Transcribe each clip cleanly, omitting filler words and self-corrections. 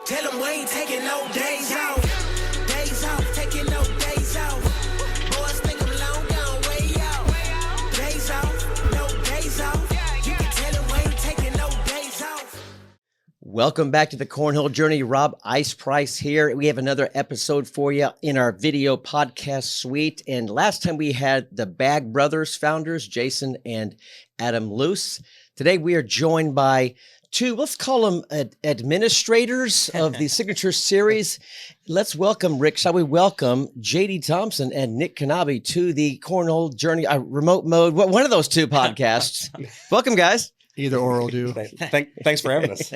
Tell them we ain't taking no days off. Days off, taking no days off. Boys think I'm long gone way out. Days off, no days off. You can tell them we ain't taking no days off. Welcome back to the Cornhole Journey. Rob Ice Price here. We have another episode for you in our video podcast suite. And last time we had the Bag Brothers founders, Jason and Adam Luce. Today we are joined by two, let's call them administrators of the Signature Series. Let's welcome, Rick, shall we welcome JD Thompson and Nick Knabe to the Cornhole Journey, remote mode, one of those two podcasts. Welcome, guys. Either or will do. Thanks for having us.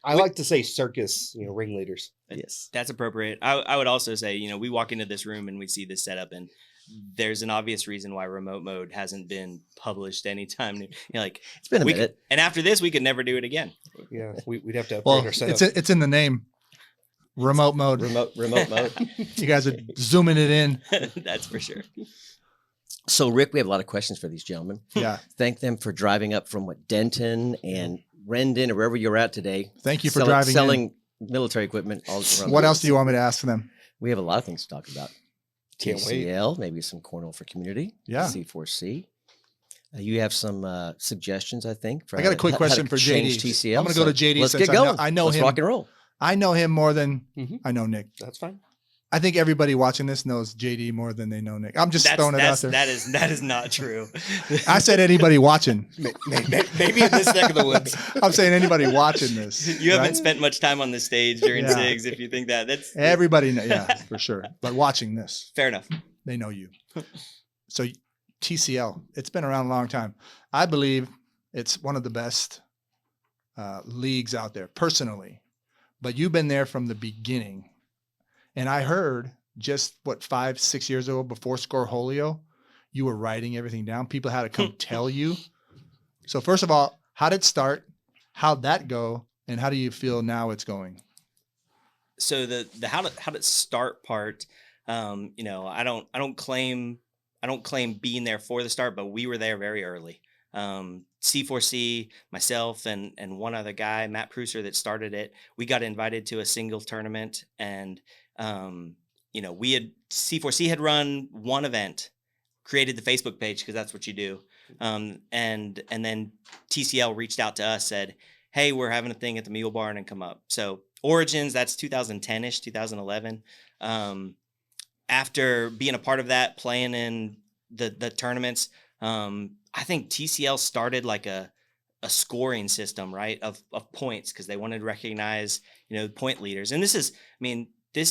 I like to say circus, ringleaders. Yes, that's appropriate. I would also say, we walk into this room and we see this setup, and there's an obvious reason why remote mode hasn't been published anytime. It's been a minute. And after this, we could never do it again. Yeah, we'd have to upgrade our setup. It's in the name. Remote mode. Remote mode. You guys are zooming it in. That's for sure. So, Rick, we have a lot of questions for these gentlemen. Yeah. Thank them for driving up from Denton and Rendon or wherever you're at today. Thank you for driving selling military equipment. All around what else do you want me to ask them? We have a lot of things to talk about. Can't TCL, maybe some Cornhole for Community. Yeah. C4C. You have some suggestions, I think. For I got a quick question for JD. TCL. I'm going to go to JD. Let's get going. I know let's him. rock and roll. I know him more than I know Nick. That's fine. I think everybody watching this knows JD more than they know Nick. I'm just throwing it out there. That is not true. I said anybody watching. Maybe in this neck of the woods. I'm saying anybody watching this. You haven't spent much time on the stage during Yeah. SIGs if you think that. That's Everybody, yeah, for sure. But watching this, fair enough. they know you. So TCL, it's been around a long time. I believe it's one of the best leagues out there, personally. But you've been there from the beginning. And I heard just 5-6 years ago, before Scorholio, you were writing everything down. People had to come tell you. So first of all, how did it start? How'd that go? And how do you feel now it's going? So the how to start part, I don't claim being there for the start, but we were there very early. C4C, myself, and one other guy, Matt Pruser, that started it. We got invited to a single tournament, and C4C had run one event, created the Facebook page because that's what you do, and then TCL reached out to us, said, "Hey, we're having a thing at the Mule Barn and come up." So Origins, that's 2010ish, 2011. After being a part of that, playing in the tournaments, I think TCL started like a scoring system, right, of points, because they wanted to recognize, point leaders. And this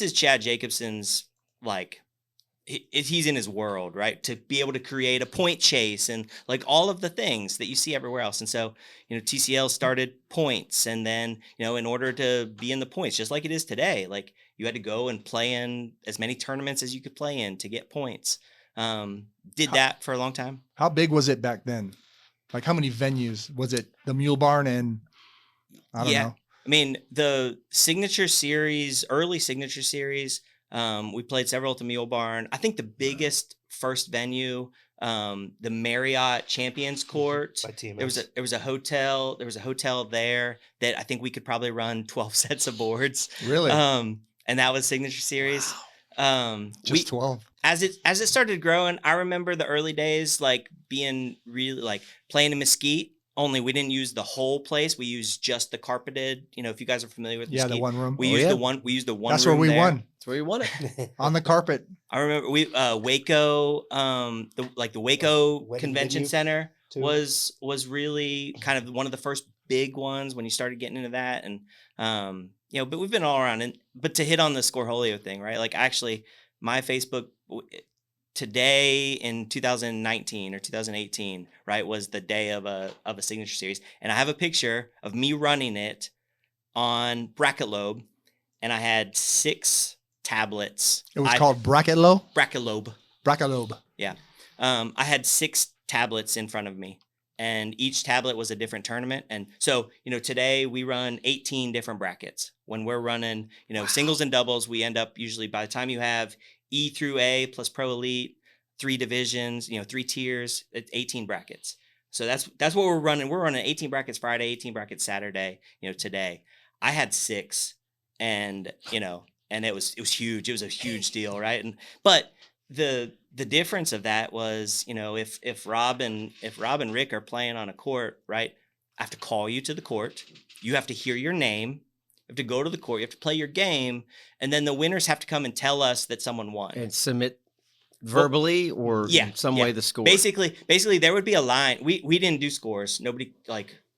is Chad Jacobson's, he's in his world, right, to be able to create a point chase and like all of the things that you see everywhere else. And so, TCL started points, and then, in order to be in the points, just like it is today, like you had to go and play in as many tournaments as you could play in to get points. Did that for a long time. How big was it back then? Like, how many venues? Was it the Mule Barn and I don't know? I mean, the Signature Series, early Signature Series, we played several at the Mule Barn. I think the biggest first venue, the Marriott Champions Court. There was a hotel. There was a hotel there that I think we could probably run 12 sets of boards. Really? And that was Signature Series. Wow. Just 12. As it started growing, I remember the early days, like being really like playing in Mesquite. Only we didn't use the whole place. We used just the carpeted. If you guys are familiar with Mesquite, the one room. We used the one. We used the one. That's room where we there. won. That's where you want it. On the carpet. I remember Waco, the Waco Convention Center too. was really kind of one of the first big ones when you started getting into that, and but we've been all around. But to hit on the Scorholio thing, right? Like, actually, my Facebook today in 2019 or 2018, right, was the day of a Signature Series, and I have a picture of me running it on Bracket Lobe, and I had 6 tablets. It was called Bracket Lobe? Bracket Lobe. Bracket Lobe. Yeah. I had 6 tablets in front of me, and each tablet was a different tournament. And so, today we run 18 different brackets. When we're running, singles and doubles, we end up usually, by the time you have E through A plus Pro Elite, 3 divisions, 3 tiers, it's 18 brackets. So that's what we're running. We're running 18 brackets Friday, 18 brackets Saturday, today. I had 6, and and it was huge. It was a huge deal, right? But the difference of that was, if Rob and Rick are playing on a court, right? I have to call you to the court. You have to hear your name. You have to go to the court. You have to play your game, and then the winners have to come and tell us that someone won and submit verbally or in some way the score. Basically, there would be a line. We didn't do scores. Nobody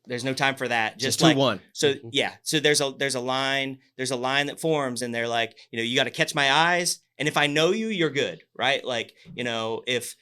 There's no time for that. Just 2-1. So yeah. So there's a line that forms, and they're like, you got to catch my eyes, and if I know you, you're good, right? Like, if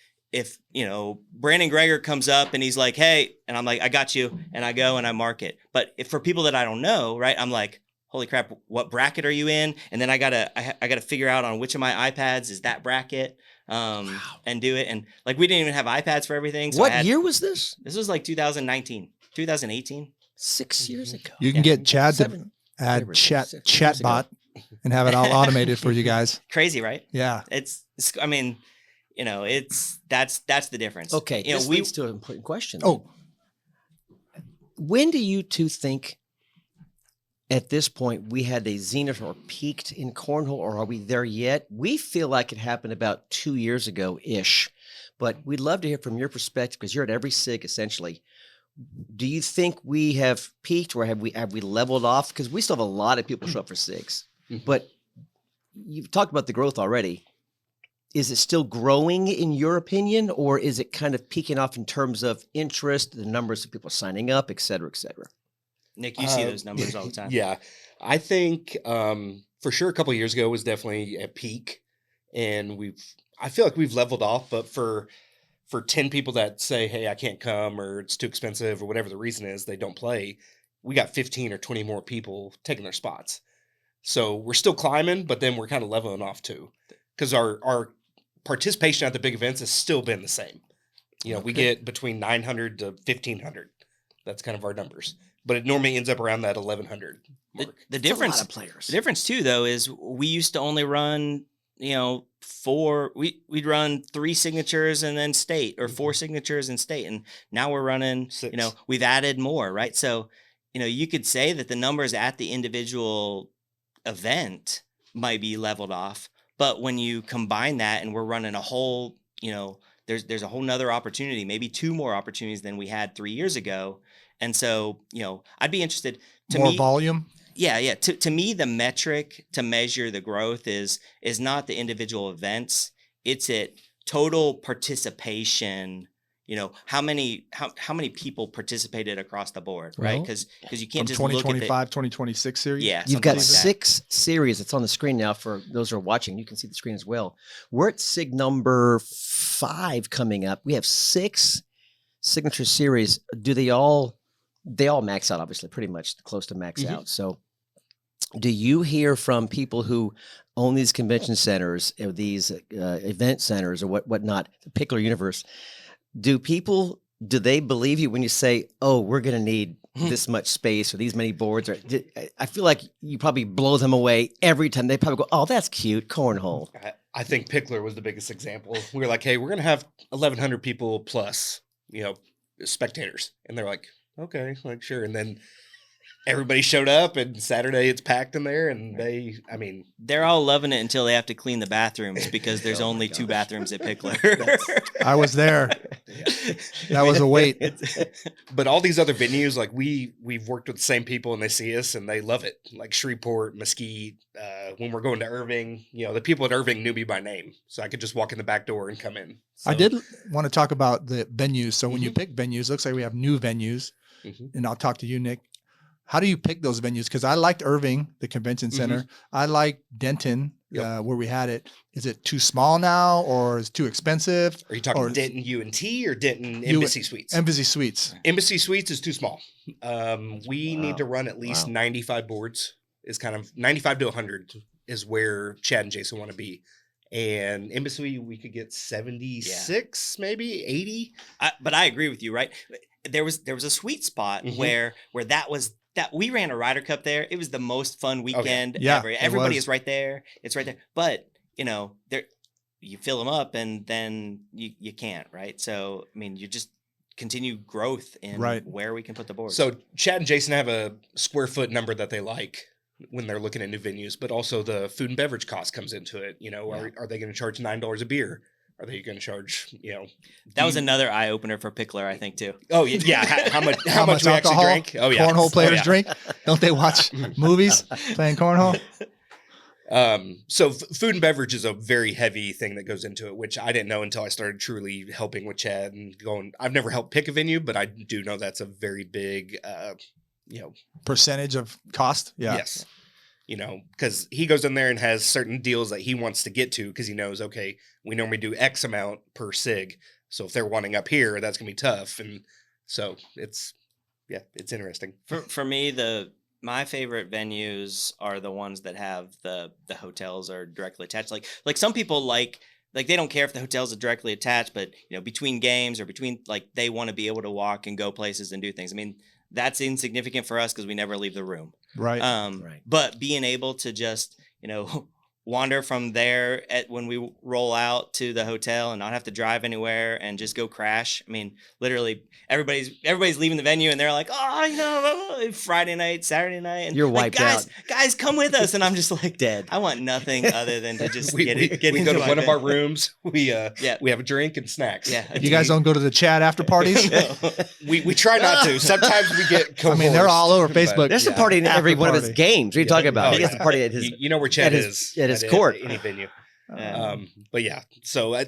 Brandon Greger comes up and he's like, hey, and I'm like, I got you, and I go and I mark it. But if for people that I don't know, right, I'm like, holy crap, what bracket are you in? And then I gotta figure out on which of my iPads is that bracket. And do it. And we didn't even have iPads for everything. So what year was this? This was 2019, 2018. 6 years ago. You can get Chad to add chatbot and have it all automated for you guys. Crazy, right? Yeah. It's that's the difference. Okay. This leads to an important question. Oh. When do you two think at this point we had a zenith or peaked in cornhole, or are we there yet? We feel like it happened about 2 years ago-ish, but we'd love to hear from your perspective because you're at every SIG essentially. Do you think we have peaked, or have we leveled off? Because we still have a lot of people show up for SIGs, but you've talked about the growth already. Is it still growing in your opinion, or is it kind of peaking off in terms of interest, the numbers of people signing up, et cetera, et cetera? Nick, you see those numbers all the time. Yeah. I think for sure a couple of years ago was definitely at peak, and I feel like we've leveled off, but for 10 people that say, hey, I can't come, or it's too expensive, or whatever the reason is, they don't play, we got 15 or 20 more people taking their spots. So we're still climbing, but then we're kind of leveling off too, because our participation at the big events has still been the same. We get between 900 to 1,500. That's kind of our numbers. But it normally ends up around that 1,100 mark. The difference, a lot of players. The difference too, though, is we used to only run, we'd run 3 signatures and then state, or 4 signatures and state, and now we're running 6. We've added more, right? So, you could say that the numbers at the individual event might be leveled off, but when you combine that and we're running a whole, there's a whole nother opportunity, maybe 2 more opportunities than we had 3 years ago. And so, I'd be interested to more volume. Yeah. To me, the metric to measure the growth is not the individual events. It's total participation. How many people participated across the board, right? Because you can't just look at 2025, 2026 series. Yeah, you've got like 6 series. It's on the screen now for those who are watching. You can see the screen as well. We're at SIG number 5 coming up. We have 6 signature series. Do they all max out, obviously, pretty much close to max out. So do you hear from people who own these convention centers, or these event centers, or whatnot, the Pickler universe? Do they believe you when you say, oh, we're going to need this much space or these many boards? Or I feel like you probably blow them away every time. They probably go, oh, that's cute, cornhole. I think Pickler was the biggest example. We were like, hey, we're going to have 1,100 people plus, spectators. And they're like, okay, sure. And then everybody showed up, and Saturday it's packed in there, and they're all loving it until they have to clean the bathrooms because there's only 2 bathrooms at Pickler. I was there. That was a wait. But all these other venues, we've worked with the same people, and they see us and they love it. Like Shreveport, Mesquite, when we're going to Irving, the people at Irving knew me by name, so I could just walk in the back door and come in. So, I did want to talk about the venues. So when you pick venues, looks like we have new venues, and I'll talk to you, Nick. How do you pick those venues? Because I liked Irving, the convention center. I like Denton, where we had it. Is it too small now, or is it too expensive? Are you talking Denton UNT or Denton Embassy Suites? Embassy Suites. Embassy Suites is too small. We need to run at least 95 boards. Is kind of 95 to 100 is where Chad and Jason want to be. And Embassy, we could get 76, maybe 80. But I agree with you, right? There was a sweet spot where that was. That we ran a Ryder Cup there. It was the most fun weekend ever. Everybody is right there. It's right there. But there you fill them up, and then you can't, right? So you just continue growth in where we can put the board. So Chad and Jason have a square foot number that they like. when they're looking at new venues, but also the food and beverage cost comes into it. Are they going to charge $9 a beer? Are they going to charge, That was another eye opener for Pickler, I think, too. Oh yeah. How much we actually alcohol drink? Oh yeah. cornhole players yeah. drink? Don't they watch movies playing cornhole? So food and beverage is a very heavy thing that goes into it, which I didn't know until I started truly helping with Chad and going. I've never helped pick a venue, but I do know that's a very big, Percentage of cost. Yeah. Yes. Because he goes in there and has certain deals that he wants to get to because he knows, okay, we normally do X amount per sig. So if they're wanting up here, that's going to be tough. And so it's interesting. For me, my favorite venues are the ones that have the hotels are directly attached. Like some people like they don't care if the hotels are directly attached, but between games or between they want to be able to walk and go places and do things. I mean, that's insignificant for us because we never leave the room. Right. Right. But being able to just, wander from there when we roll out to the hotel and not have to drive anywhere and just go crash. I mean, literally everybody's leaving the venue and they're like, Friday night, Saturday night. And you're wiped out. Guys, come with us. And I'm just like, dead. I want nothing other than to just get we into go to one of our bed. rooms. We have a drink and snacks. Yeah. You guys don't go to the Chad after parties? We try not to. Sometimes we get I mean, they're all over but- Facebook. There's a party in every After one of his party. games. What are you talking about? Oh, He has a party at his. You know where Chad at is his court. at any venue. Yeah. But yeah, so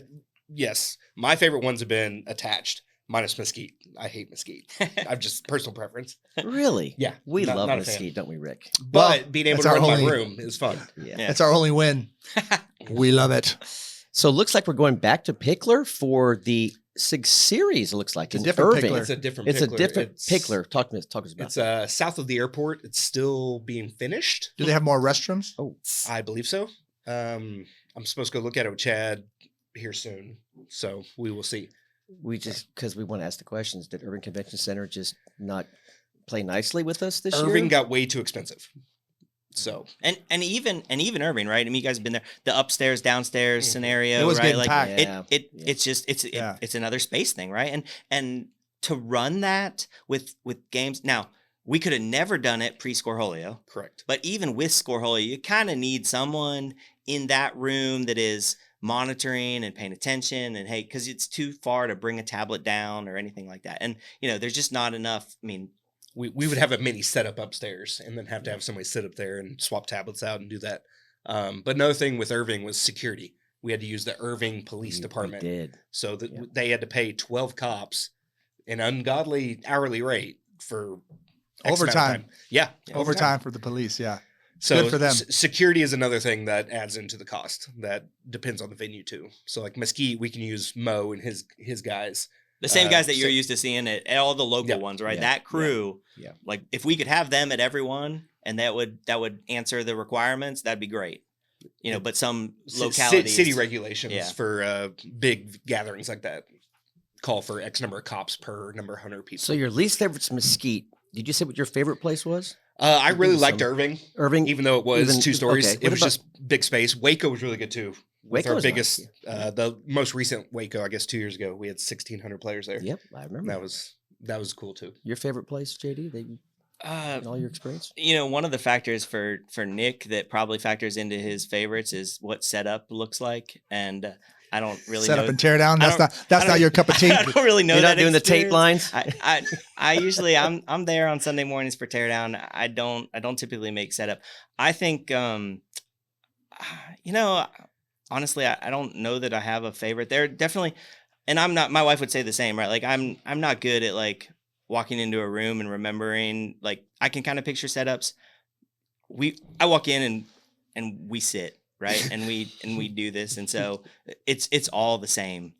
yes, my favorite ones have been attached, minus Mesquite. I hate Mesquite. I've just personal preference. Really? Yeah, We not- love not a fan. Mesquite, don't we, Rick? But being able that's to our run my only- room is fun. Yeah. Yeah. That's our only win. We love it. So it looks like we're going back to Pickler for the SIG series. It looks like It's in different Irving. Pickler. It's a different. It's Pickler. a different It's- Pickler. Talk to us about. It's south of the airport. It's still being finished. Do they have more restrooms? Oh, I believe so. I'm supposed to go look at it with Chad here soon, so we will see. we just because we want to ask the questions. Did Irving Convention Center just not play nicely with us this Irving year? got way too expensive. So And even Irving, right? I mean, you guys have been there. The upstairs, downstairs scenario, It was right? getting packed. Yeah. It's another space thing, right? And to run that with games. Now, we could have never done it pre-Scorholio, correct. but even with Scorholio, you kind of need someone in that room that is monitoring and paying attention and hey, because it's too far to bring a tablet down or anything like that. And there's just not enough. I mean, We would have a mini setup upstairs and then have to have somebody sit up there and swap tablets out and do that. But another thing with Irving was security. We had to use the Irving Police We Department. did. So that Yeah. they had to pay 12 cops an ungodly hourly rate for X amount of Overtime. time. Yeah. Overtime for the police. Yeah. So Good for them. Security is another thing that adds into the cost. That depends on the venue too. So like Mesquite, we can use Mo and his guys. the same guys that so- you're used to seeing at all the local Yeah, ones, right? yeah, That crew, yeah. like if we could have them at everyone and that would answer the requirements, that'd be great. But some localities, City regulations Yeah. for big gatherings like that call for X number of cops per number of 100 people. So your least favorite's Mesquite. Did you say what your favorite place was? I really Maybe liked some- Irving, Irving. even though it was Even- 2 stories. okay. It What was about- just big space. Waco was really good too. With Waco our was nice, biggest, yeah. the most recent Waco, I guess 2 years ago, we had 1,600 players there. Yep, I remember. That was cool too. Your favorite place, JD? In all your experience? one of the factors for Nick that probably factors into his favorites is what setup looks like, and I don't really Set know. up and tear down. I That's don't- not I don't- your cup of tea. I don't really know You're that not doing the tape experience. lines. I usually I'm there on Sunday mornings for teardown. I don't typically make setup. I think honestly I don't know that I have a favorite. There definitely, and I'm not. My wife would say the same, right? Like I'm not good at like walking into a room and remembering. Like I can kind of picture setups. I walk in and we sit right and we do this, and so it's all the same.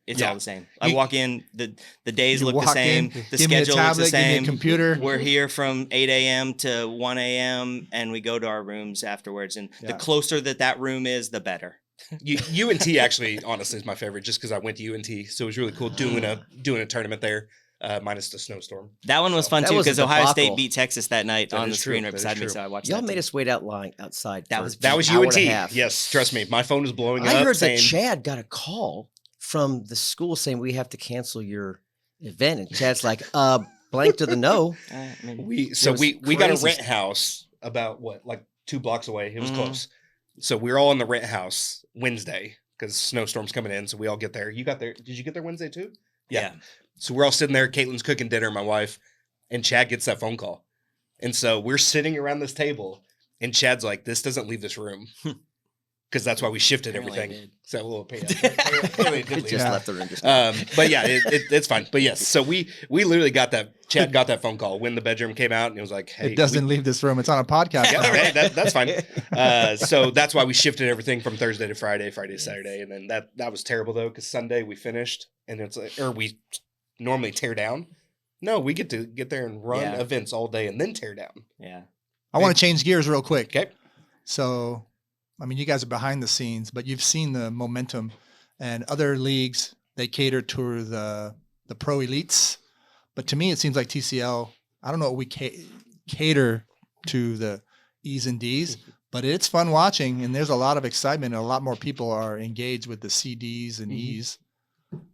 It's all the same. I You- walk in, the days You look the walk same, in, the give me a schedule looks the tablet, give me a same. computer. We're here from 8 a.m. to 1 a.m. and we go to our rooms afterwards. And the Yeah. closer that room is, the better. UNT actually, honestly, is my favorite just because I went to UNT, so it was really cool doing a tournament there, minus the snowstorm. That one was fun That too was a because Ohio State debacle. beat Texas that night That on the is screen true. right That is beside me. true. So I watched Y'all that. made too. us wait out lying outside. That for was- That was an hour and UNT. a half. Yes, trust me, my phone was blowing I up. heard saying, that Chad got a call from the school saying we have to cancel your event, and Chad's like, blank to the no. I mean, we was got a crazy rent house about like 2 blocks away. It was Mhm. close. So we were all in the rent house Wednesday because snowstorm's coming in. So we all get there. You got there. Did you get there Wednesday too? Yeah. So we're all sitting there. Caitlin's cooking dinner, my wife, and Chad gets that phone call. And so we're sitting around this table, and Chad's like, "This doesn't leave this room." Because that's why we shifted Apparently everything. it did. So we'll pay. Apparently it did It leave. just Yeah. left the room. Just But yeah, it's fine. But yes, so we literally got that. Chad got that phone call when the bedroom came out, and it was like, "Hey, It doesn't leave this room. It's on a podcast. Yeah, now. right, that's fine. So that's why we shifted everything from Thursday to Friday, Friday to Saturday, and then that was terrible though because Sunday we finished, and it's like, or we normally tear down. No, we get to get there and run Yeah. events all day and then tear down. Yeah. I want to change gears real quick. Okay. So, I mean, you guys are behind the scenes, but you've seen the momentum, and other leagues, they cater to the pro elites. But to me, it seems like TCL, I don't know, we cater to the E's and D's, but it's fun watching, and there's a lot of excitement, and a lot more people are engaged with the CDs and E's.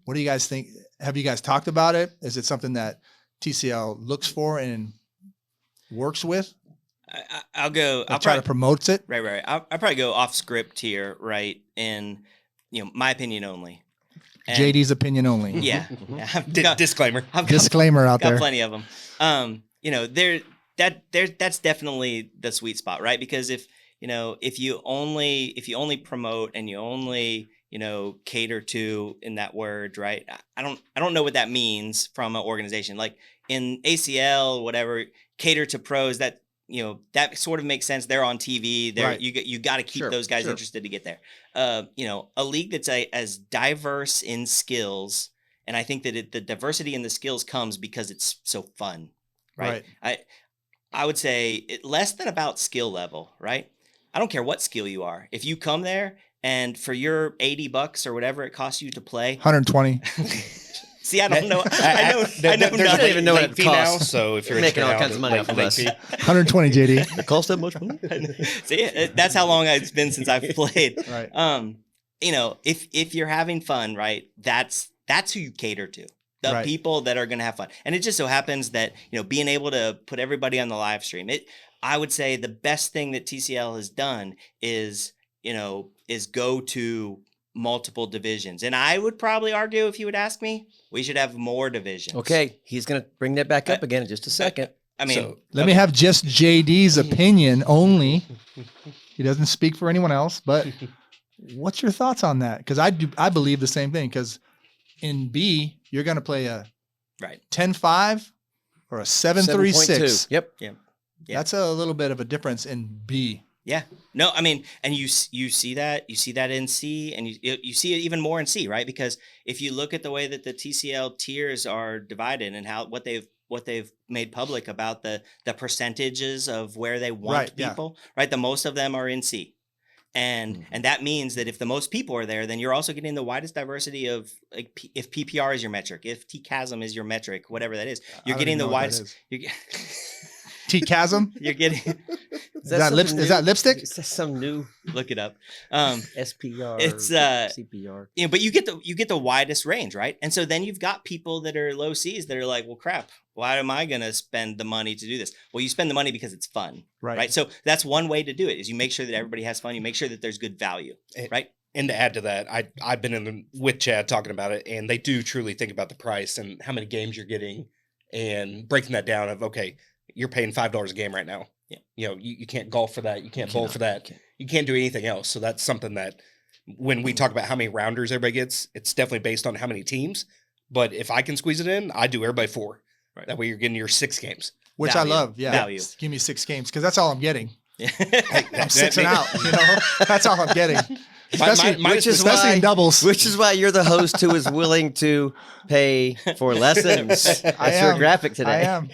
What do you guys think? Have you guys talked about it? Is it something that TCL looks for and works with? I'll go. I'll try to promote it. Right. I'll probably go off script here, right? In my opinion only. And- JD's opinion only. Yeah. I've got, Disclaimer. I've got, Disclaimer out got there. plenty of them. That's definitely the sweet spot, right? Because if you only promote and you only cater to in that word, right? I don't know what that means from an organization like in ACL, whatever. Cater to pros. That sort of makes sense. They're on TV. They're Right. you got to keep those guys interested to get there. A league that's as diverse in skills, and I think that the diversity in the skills comes because it's so fun, right? I would say less than about skill level, right? I don't care what skill you are. If you come there and for your $80 or whatever it costs you to play, 120. see, I don't know. I know There's nothing. don't even know what it late fee now, costs. so if you're Making all interested kinds now, of money late- off of late us. fee. 120, JD. It costs that much money. See, that's how long it's been since I've played. Right. If you're having fun, right, that's who you cater to. The Right. people that are going to have fun. And it just so happens that, being able to put everybody on the live stream, I would say the best thing that TCL has done is go to multiple divisions. And I would probably argue, if you would ask me, we should have more divisions. Okay, he's going to bring that back up again in just a second. I mean, So, Let me have just JD's opinion only. He doesn't speak for anyone else, but what's your thoughts on that? Because I believe the same thing. Because in B, you're going to play a right. 10-5 or a 7-3-6. 7.2. Yep. Yeah. That's a little bit of a difference in B. Yeah. No, I mean, and you see that in C, and you see it even more in C, right? Because if you look at the way that the TCL tiers are divided and what they've made public about the percentages of where they want Right, yeah. people, right? The most of them are in C. And that means that if the most people are there, then you're also getting the widest diversity of, like, if PPR is your metric, if TCASM is your metric, whatever that is, you're getting the widest. T-chasm? You're getting Is that lipstick? Is that some new look it up. SPR? It's, CPR. But you get the widest range, right? And so then you've got people that are low C's that are like, well, crap, why am I going to spend the money to do this? Well, you spend the money because it's fun, right? So that's one way to do it, is you make sure that everybody has fun. You make sure that there's good value, right? And to add to that, I've been with Chad talking about it, and they do truly think about the price and how many games you're getting, and breaking that down of, okay, you're paying $5 a game right now. Yeah. You can't golf for that. You can't bowl for that. You can't do anything else. So that's something that when we talk about how many rounders everybody gets, it's definitely based on how many teams. But if I can squeeze it in, I do everybody 4. Right. That way you're getting your 6 games. Which Value. I love. Yeah. Value. Give me 6 games because that's all I'm getting. Yeah. I'm 6 and out. That's all I'm getting. Especially, Which is especially why- in doubles. Which is why you're the host who is willing to pay for lessons. That's your am. graphic today. I am.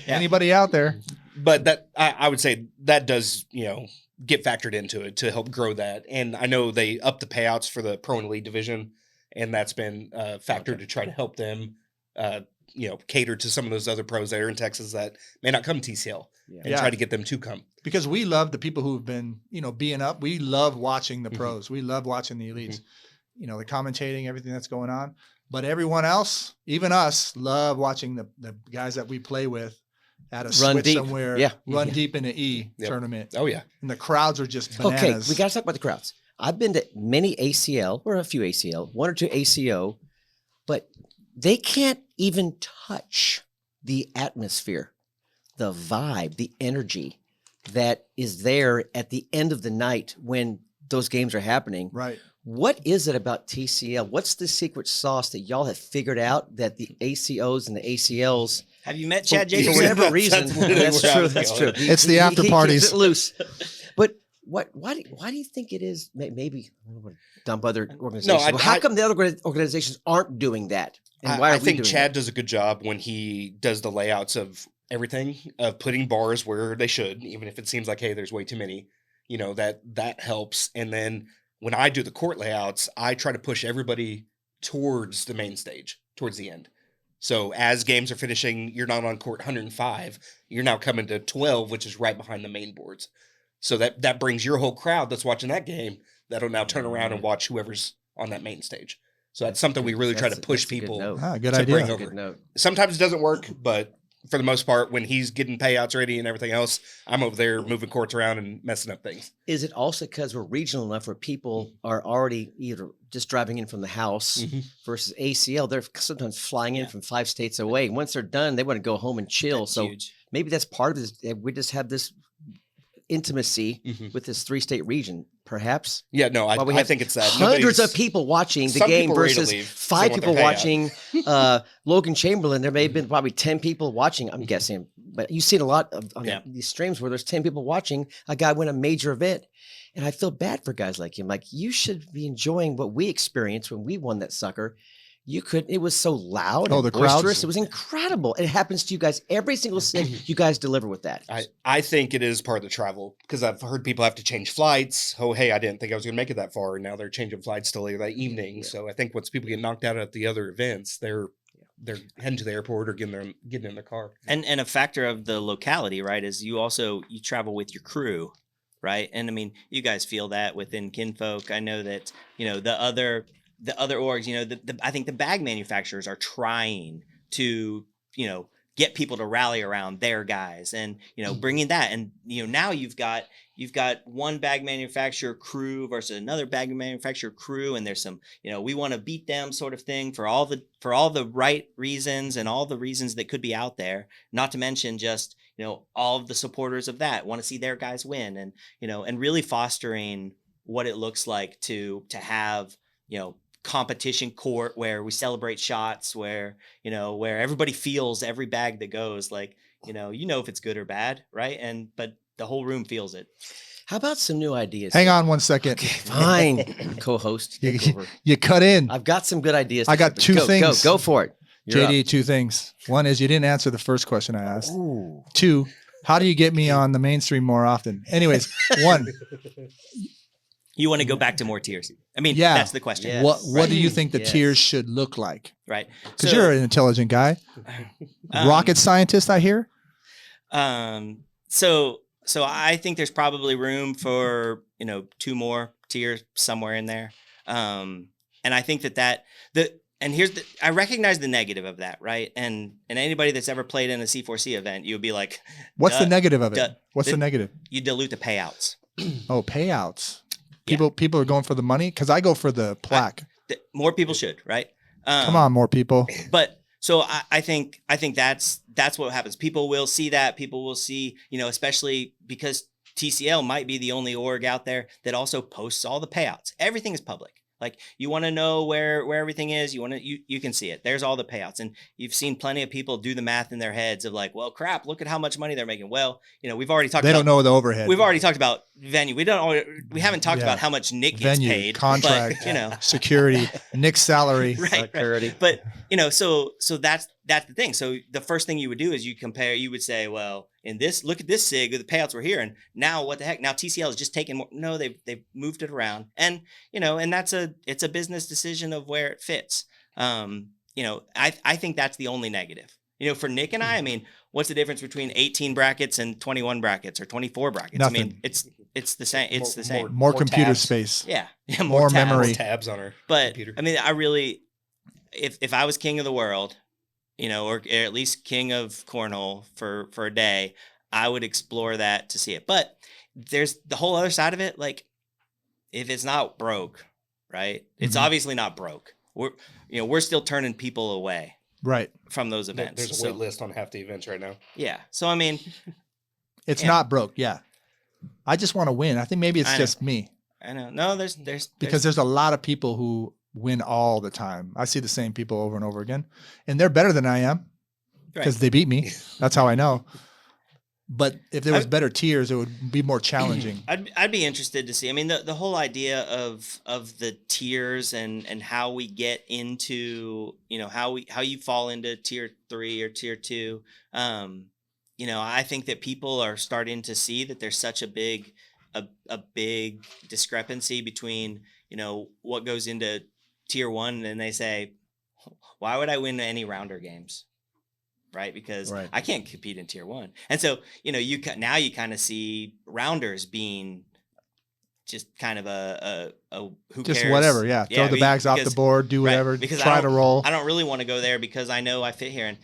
Anybody out there? But that I would say that does, get factored into it to help grow that. And I know they upped the payouts for the Pro and Elite division, and that's been factored to try to help them, cater to some of those other pros that are in Texas that may not come to TCL and try to get them to come. Because we love the people who've been, being up. We love watching the pros. We love watching the elites. The commentating, everything that's going on. But everyone else, even us, love watching the guys that we play with at a Run switch deep. somewhere, Yeah. run deep in the E Yep. tournament, Oh yeah. and the crowds are just bananas. Okay, we got to talk about the crowds. Okay, we got to talk about the crowds. I've been to many ACL or a few ACL, one or two ACO, but they can't even touch the atmosphere, the vibe, the energy that is there at the end of the night when those games are happening. Right. What is it about TCL? What's the secret sauce that y'all have figured out that the ACOs and the ACLs, Have you met Chad for Jacobson? whatever reason, literally that's where I true. was That's going. true. It's the after keeps parties. it loose. But why do you think it is? Maybe I don't want to dump other organizations. I- How I- come the other organizations aren't doing that? And why are I we think doing Chad that? does a good job when he does the layouts of everything, of putting bars where they should, even if it seems like, hey, there's way too many. You know, that helps. And then when I do the court layouts, I try to push everybody towards the main stage, towards the end. So as games are finishing, you're not on court 105. You're now coming to 12, which is right behind the main boards. So that brings your whole crowd that's watching that game, that'll now turn around and watch whoever's on that main stage. So that's something we really try to push that's a good people note. Good to idea. bring That's a over. good note. Sometimes it doesn't work, but for the most part, when he's getting payouts ready and everything else, I'm over there moving courts around and messing up things. Is it also because we're regional enough where people are already either just driving in from the house versus ACL? They're sometimes flying in from 5 states away. Once they're done, they want to go home and chill. That's so huge. maybe that's part of this. We just have this intimacy with this 3-state region, perhaps. Yeah, no, While we I have think it's that. hundreds of Nobody's- people watching the Some game people ready to versus leave, 5 they want people their payout. watching Logan Chamberlain. There may have been probably 10 people watching, I'm guessing, but you've seen a lot of on these streams where there's 10 people watching a guy win a major event. And I feel bad for guys like him. Like, you should be enjoying what we experienced when we won that sucker. You could. It was so loud and the crowds? boisterous. It was incredible. It happens to you guys every single sig. You guys deliver with that. I think it is part of the travel, because I've heard people have to change flights. Oh, hey, I didn't think I was going to make it that far, and now they're changing flights till later that evening. Yeah. So I think once people get knocked out at the other events, they're heading to the airport or getting in their car. And a factor of the locality, right, is you travel with your crew, right? And I mean, you guys feel that within Kinfolk. I know that, the other orgs, I think the bag manufacturers are trying to, get people to rally around their guys and, bringing that. And, now you've got one bag manufacturer crew versus another bag manufacturer crew. And there's some, we want to beat them sort of thing for all the right reasons and all the reasons that could be out there, not to mention just, all of the supporters of that want to see their guys win and, and really fostering what it looks like to have, competition court where we celebrate shots, where everybody feels every bag that goes, like, if it's good or bad, right? But the whole room feels it. How about some new ideas? Hang on one second. Okay, fine. Co-host, take over. You cut in. I've got some good ideas. I got two things. Go for it. You're JD, up. 2 things. One is you didn't answer the first question I asked. Ooh. 2, how do you get me on the mainstream more often? Anyways, 1, You want to go back to more tiers. I mean, Yeah. that's the question. Yeah. what do you think the Yes. tiers should look like? Right. Because So, you're an intelligent guy. Rocket scientist, I hear. So I think there's probably room for, 2 more tiers somewhere in there. And I think I recognize the negative of that, right? And anybody that's ever played in a C4C event, you would be like, What's the negative of it? duh. What's the negative? you dilute the payouts. Oh, payouts. People are going for the money because I go for the plaque. More people should, right? Come on, more people. But so I think that's what happens. People will see that. People will see, especially because TCL might be the only org out there that also posts all the payouts. Everything is public. Like, you want to know where everything is. You can see it. There's all the payouts, and you've seen plenty of people do the math in their heads of like, well, crap, look at how much money they're making. Well, we've already talked. They don't know the overhead. We've already talked about venue. We haven't talked about how much Nick gets Venue, paid. contract, But, security, Nick's salary. right. Security. But so that's the thing. So the first thing you would do is you would say, well, look at this SIG, the payouts were here, and now what the heck? Now TCL is just taking more. No, they've moved it around, and and it's a business decision of where it fits. I think that's the only negative. For Nick and I mean, what's the difference between 18 brackets and 21 brackets or 24 brackets? Nothing. I mean, it's the same. It's the same. More computer tabs. space. Yeah, more tabs. memory. More tabs on our But computer. I mean, I really, if I was king of the world, or at least king of cornhole for a day, I would explore that to see it. But there's the whole other side of it. Like, if it's not broke, right? It's obviously not broke. We're still turning people away Right. from those events. There's a wait list on half the events right now. Yeah. So, I mean, It's not broke. Yeah. I just want to win. I think maybe it's just me. I know. No, there's Because there's a lot of people who win all the time. I see the same people over and over again, and they're better than I am because they beat me. That's how I know. But if there was better tiers, it would be more challenging. I'd be interested to see. I mean, the whole idea of the tiers and how we get into, how you fall into tier 3 or tier 2. I think that people are starting to see that there's such a big discrepancy between, what goes into tier 1, and they say, why would I win any rounder games? Right, because I can't compete in tier 1, and so you kind of see rounders being just kind of a who Just cares? whatever, throw the bags off the board, do whatever, because try to roll. I don't really want to go there because I know I fit here, and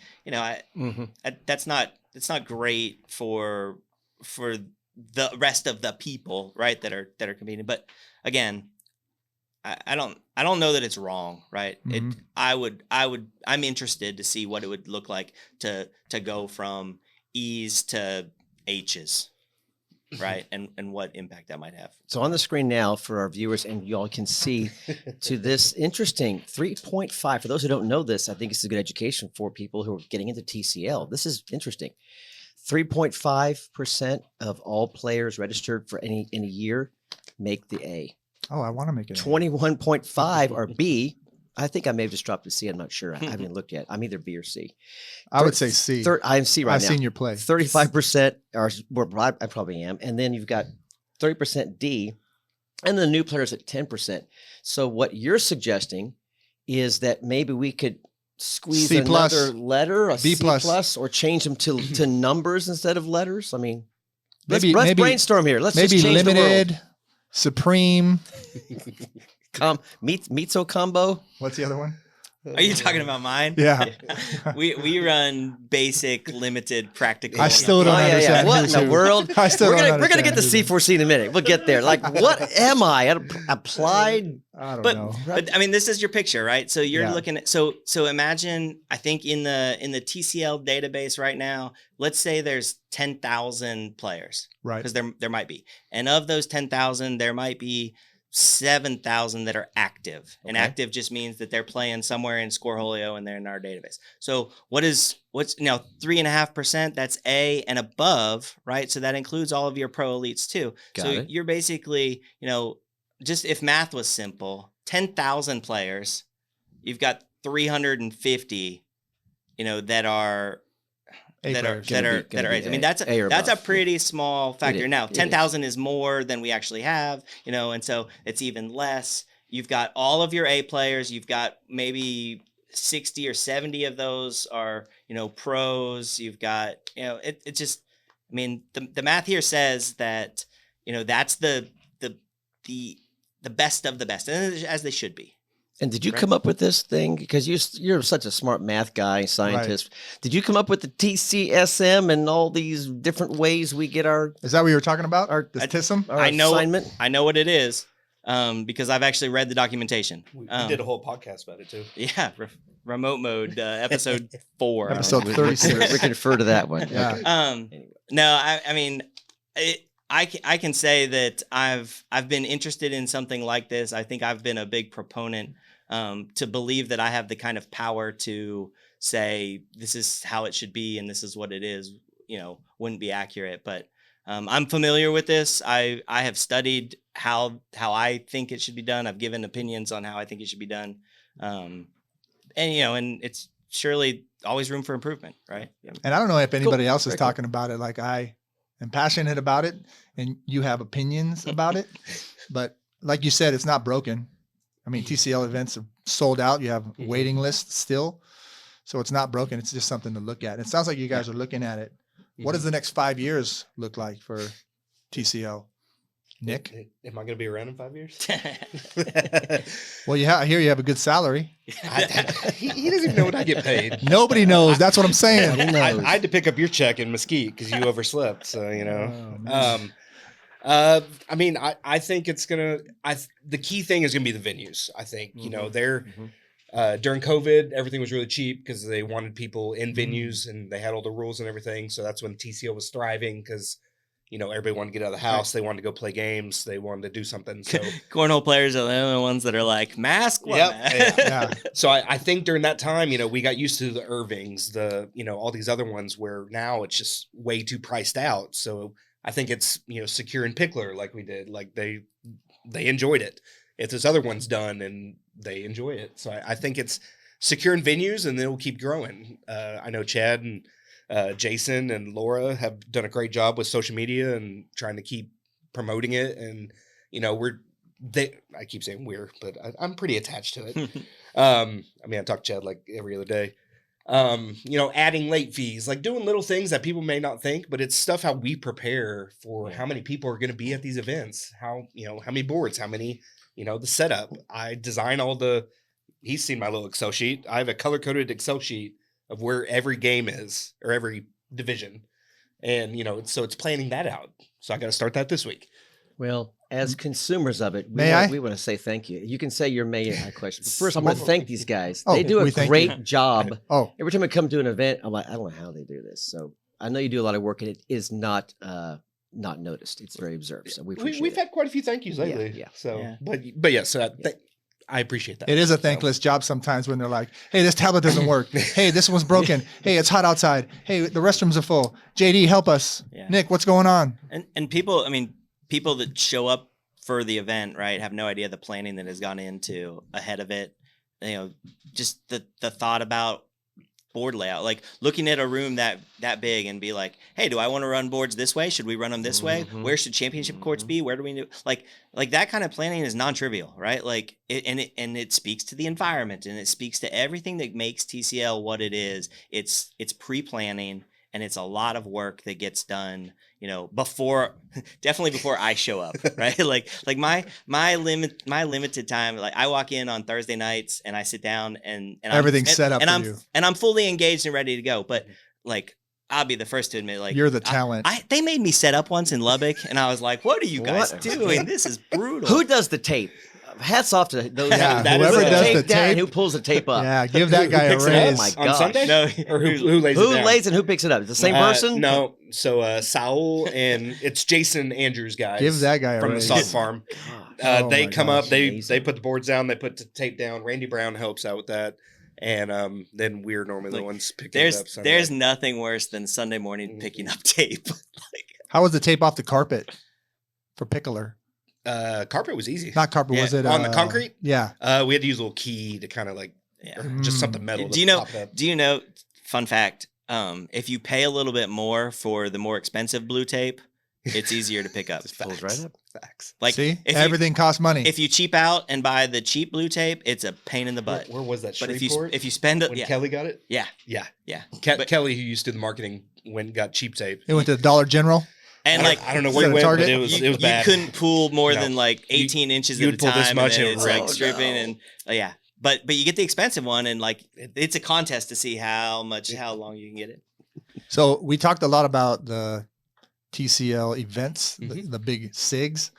that's not great for the rest of the people, right, that are competing. But again, I don't know that it's wrong, right? I'm interested to see what it would look like to go from E's to H's, right? and what impact that might have. So on the screen now for our viewers, and y'all can see to this interesting 3.5. For those who don't know this, I think it's a good education for people who are getting into TCL. This is interesting. 3.5% of all players registered for in a year make the A. Oh, I want to make it. 21.5 are B. I think I may have just dropped to C. I'm not sure. I haven't even looked yet. I'm either B or C. I would say C. I'm C right now. I've seen your play. 35% are, well, I probably am. And then you've got 30% D, and the new players at 10%. So what you're suggesting is that maybe we could squeeze C plus, another letter, a B C plus. plus, or change them to numbers instead of letters. I mean, let's maybe brainstorm here. Let's maybe just change limited, the world. supreme. Mizo combo. What's the other one? Are you talking about mine? Yeah. we run basic, limited, practical. I still don't understand. What in the world? I still we're don't gonna get to C4C in a minute. We'll get there. Like, what am I? Applied? I don't But know. but I mean, this is your picture, right? So you're Yeah. looking at so imagine, I think in the TCL database right now, let's say there's 10,000 players, Right. because there might be, and of those 10,000, there might be 7,000 that are active, and Okay. active just means that they're playing somewhere in Scoreholio and they're in our database. So what's 3.5%? That's A and above, right? So that includes all of your pro elites too. Got so it. you're basically, just if math was simple, 10,000 players, you've got 350, that are A that are players. that are Gonna that are be A's. I mean, A- that's A or a above. pretty small factor. is. Now, It is. 10,000 is more than we actually have, and so it's even less. You've got all of your A players. You've got maybe 60 or 70 of those are, pros. You've got, it just, I mean, the math here says that, that's the best of the best, and as they should be. And did you Right. come up with this thing? Because you're such a smart math guy, scientist. Did you come up with the TCSM and all these different ways we get our Is that what you were talking about? Our- This TISM? our I know assignment? I know what it is, because I've actually read the documentation. We did a whole podcast about it too. Yeah, remote mode, episode 4. Episode We 36. can refer to that one. Yeah. Okay. No, I mean, I can say that I've been interested in something like this. I think I've been a big proponent to believe that I have the kind of power to say this is how it should be and this is what it is. Wouldn't be accurate, but I'm familiar with this. I have studied how I think it should be done. I've given opinions on how I think it should be done, and it's surely always room for improvement, right? And I don't know if anybody else is Very cool. talking about it like I am passionate about it and you have opinions about it. But like you said, it's not broken. I mean, TCL events are sold out. You have waiting lists still. So it's not broken. It's just something to look at. It sounds like you guys are looking at it. What does the next 5 years look like for TCL? Nick? Am I going to be around in 5 years? Well, I hear you have a good salary. He doesn't even know what I get paid. Nobody knows. That's what I'm saying. I had to pick up your check in Mesquite because you overslept. So, I mean, I think it's going to, the key thing is going to be the venues. I think, they're, during COVID, everything was really cheap because they wanted people in venues and they had all the rules and everything. So that's when TCL was thriving because, everybody wanted to get out of the house. They wanted to go play games. They wanted to do something. So Cornhole players are the only ones that are like mask. Yeah. So I think during that time, we got used to the Irvings, all these other ones where now it's just way too priced out. So I think it's, Secure and Pickler like we did, like they enjoyed it. If this other one's done and they enjoy it. So I think it's Secure in venues and then it'll keep growing. I know Chad and Jason and Laura have done a great job with social media and trying to keep promoting it. And, I keep saying we're, but I'm pretty attached to it. I talk to Chad like every other day. Adding late fees, like doing little things that people may not think, but it's stuff how we prepare for how many people are going to be at these events, how many boards, how many, the setup. I design he's seen my little Excel sheet. I have a color coded Excel sheet of where every game is or every division. And, so it's planning that out. So I got to start that this week. Well, as consumers of it, we want to say thank you. You can say your question. But first, I want to thank these guys. They do a great job. Every time I come to an event, I'm like, I don't know how they do this. So I know you do a lot of work, and it is not noticed. It's very observed. So we've had quite a few thank yous lately. Yeah. So, but yes, I appreciate that. It is a thankless job sometimes when they're like, hey, this tablet doesn't work. Hey, this one's broken. Hey, it's hot outside. Hey, the restrooms are full. JD, help us. Yeah. Nick, what's going on? And people that show up for the event, right, have no idea the planning that has gone into ahead of it. Just the thought about board layout, like looking at a room that big and be like, hey, do I want to run boards this way? Should we run them this way? Where should championship courts be? Where do we do like that kind of planning is non-trivial, right? Like it speaks to the environment and it speaks to everything that makes TCL what it is. It's pre-planning and it's a lot of work that gets done, definitely before I show up, right? like my limited time, like I walk in on Thursday nights and I sit down and everything's set up for you. And I'm fully engaged and ready to go. But like, I'll be the first to admit, like you're the talent. They made me set up once in Lubbock and I was like, what are you guys doing? This is brutal. Who does the tape? Hats off to those. Yeah, whoever does the tape. Who pulls the tape up? Yeah, give that guy a raise. Oh my gosh. On Sunday? No, or who lays it down? Who lays and who picks it up? The same person? No. So Saul and it's Jason Andrews guys. Give that guy a from raise. the Sod Farm. They come up. They put the boards down. They put the tape down. Randy Brown helps out with that. And then we're normally the ones picking it up. Sunday. There's nothing worse than Sunday morning picking up tape. How was the tape off the carpet for Pickler? Carpet was easy. Not carpet, was it on the concrete? Yeah. We had to use a little key to kind of like, just something metal. Do you know? Fun fact: if you pay a little bit more for the more expensive blue tape, it's easier to pick up. Pulls right up. Facts. Like, see, everything costs money. If you cheap out and buy the cheap blue tape, it's a pain in the butt. Where was that? But Shreveport? if you spend it, when Kelly got it, yeah. Kelly, who used to do the marketing, went and got cheap tape. It went to Dollar General. And I don't know where it went, but it was bad. You couldn't pull more than like 18 inches at a time. This much and it's like stripping and But you get the expensive one and like it's a contest to see how long you can get it. So we talked a lot about the TCL events, the big SIGs,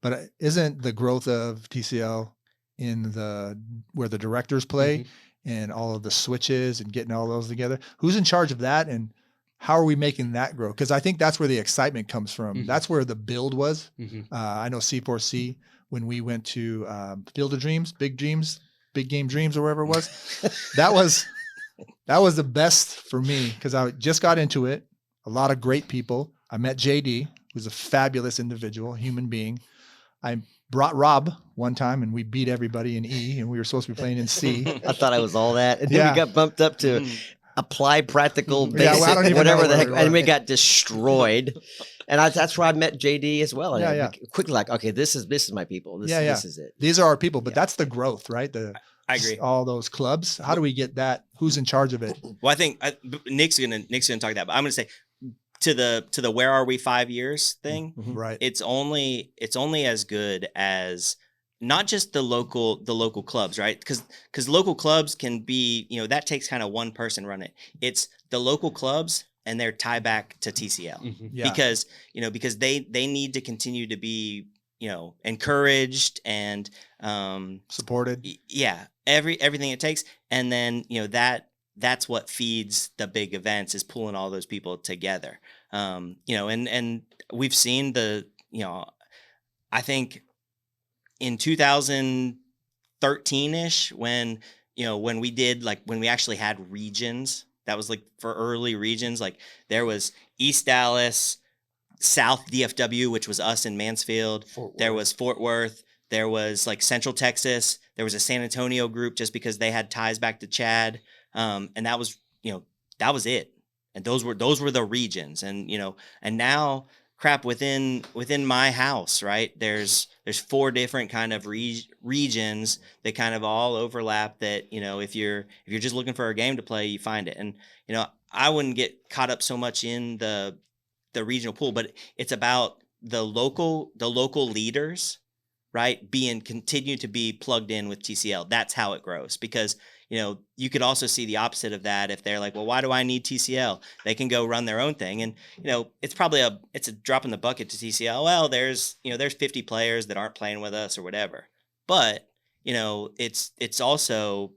but isn't the growth of TCL in where the directors play and all of the switches and getting all those together? Who's in charge of that and how are we making that grow? Because I think that's where the excitement comes from. That's where the build was. I know C4C, when we went to Field of Dreams, Big Game Dreams, or wherever it was, that was the best for me because I just got into it. A lot of great people. I met JD, who's a fabulous individual, human being. I brought Rob one time and we beat everybody in E and we were supposed to be playing in C. I thought I was all that. And then we got bumped up to apply practical basic, I don't even whatever know the heck, we and we got destroyed. And that's where I met JD as well. And quickly like, okay, this is my people. This is it. These are our people, but that's the growth, right? I agree. All those clubs. How do we get that? Who's in charge of it? Well, I think Nick's gonna talk that, but I'm gonna say to the where are we 5 years thing. Right. It's only as good as not just the local clubs, right? Because local clubs can be, that takes kind of one person run it. It's the local clubs and their tie back to TCL Yeah. because they need to continue to be, encouraged and Supported. yeah, everything it takes. And then, that's what feeds the big events is pulling all those people together. And we've seen I think in 2013-ish when we did when we actually had regions, that was like for early regions, like there was East Dallas, South DFW, which was us in Mansfield. There was Fort Worth. There was like Central Texas. There was a San Antonio group just because they had ties back to Chad. And that was, that was it. And those were the regions. And, and now crap within my house, right? There's 4 different kind of regions that kind of all overlap that, if you're just looking for a game to play, you find it. And, I wouldn't get caught up so much in the regional pool, but it's about the local leaders, right? Continue to be plugged in with TCL. That's how it grows because, you could also see the opposite of that if they're like, well, why do I need TCL? They can go run their own thing. And, it's probably it's a drop in the bucket to TCL. Well, there's 50 players that aren't playing with us or whatever. But, it's also,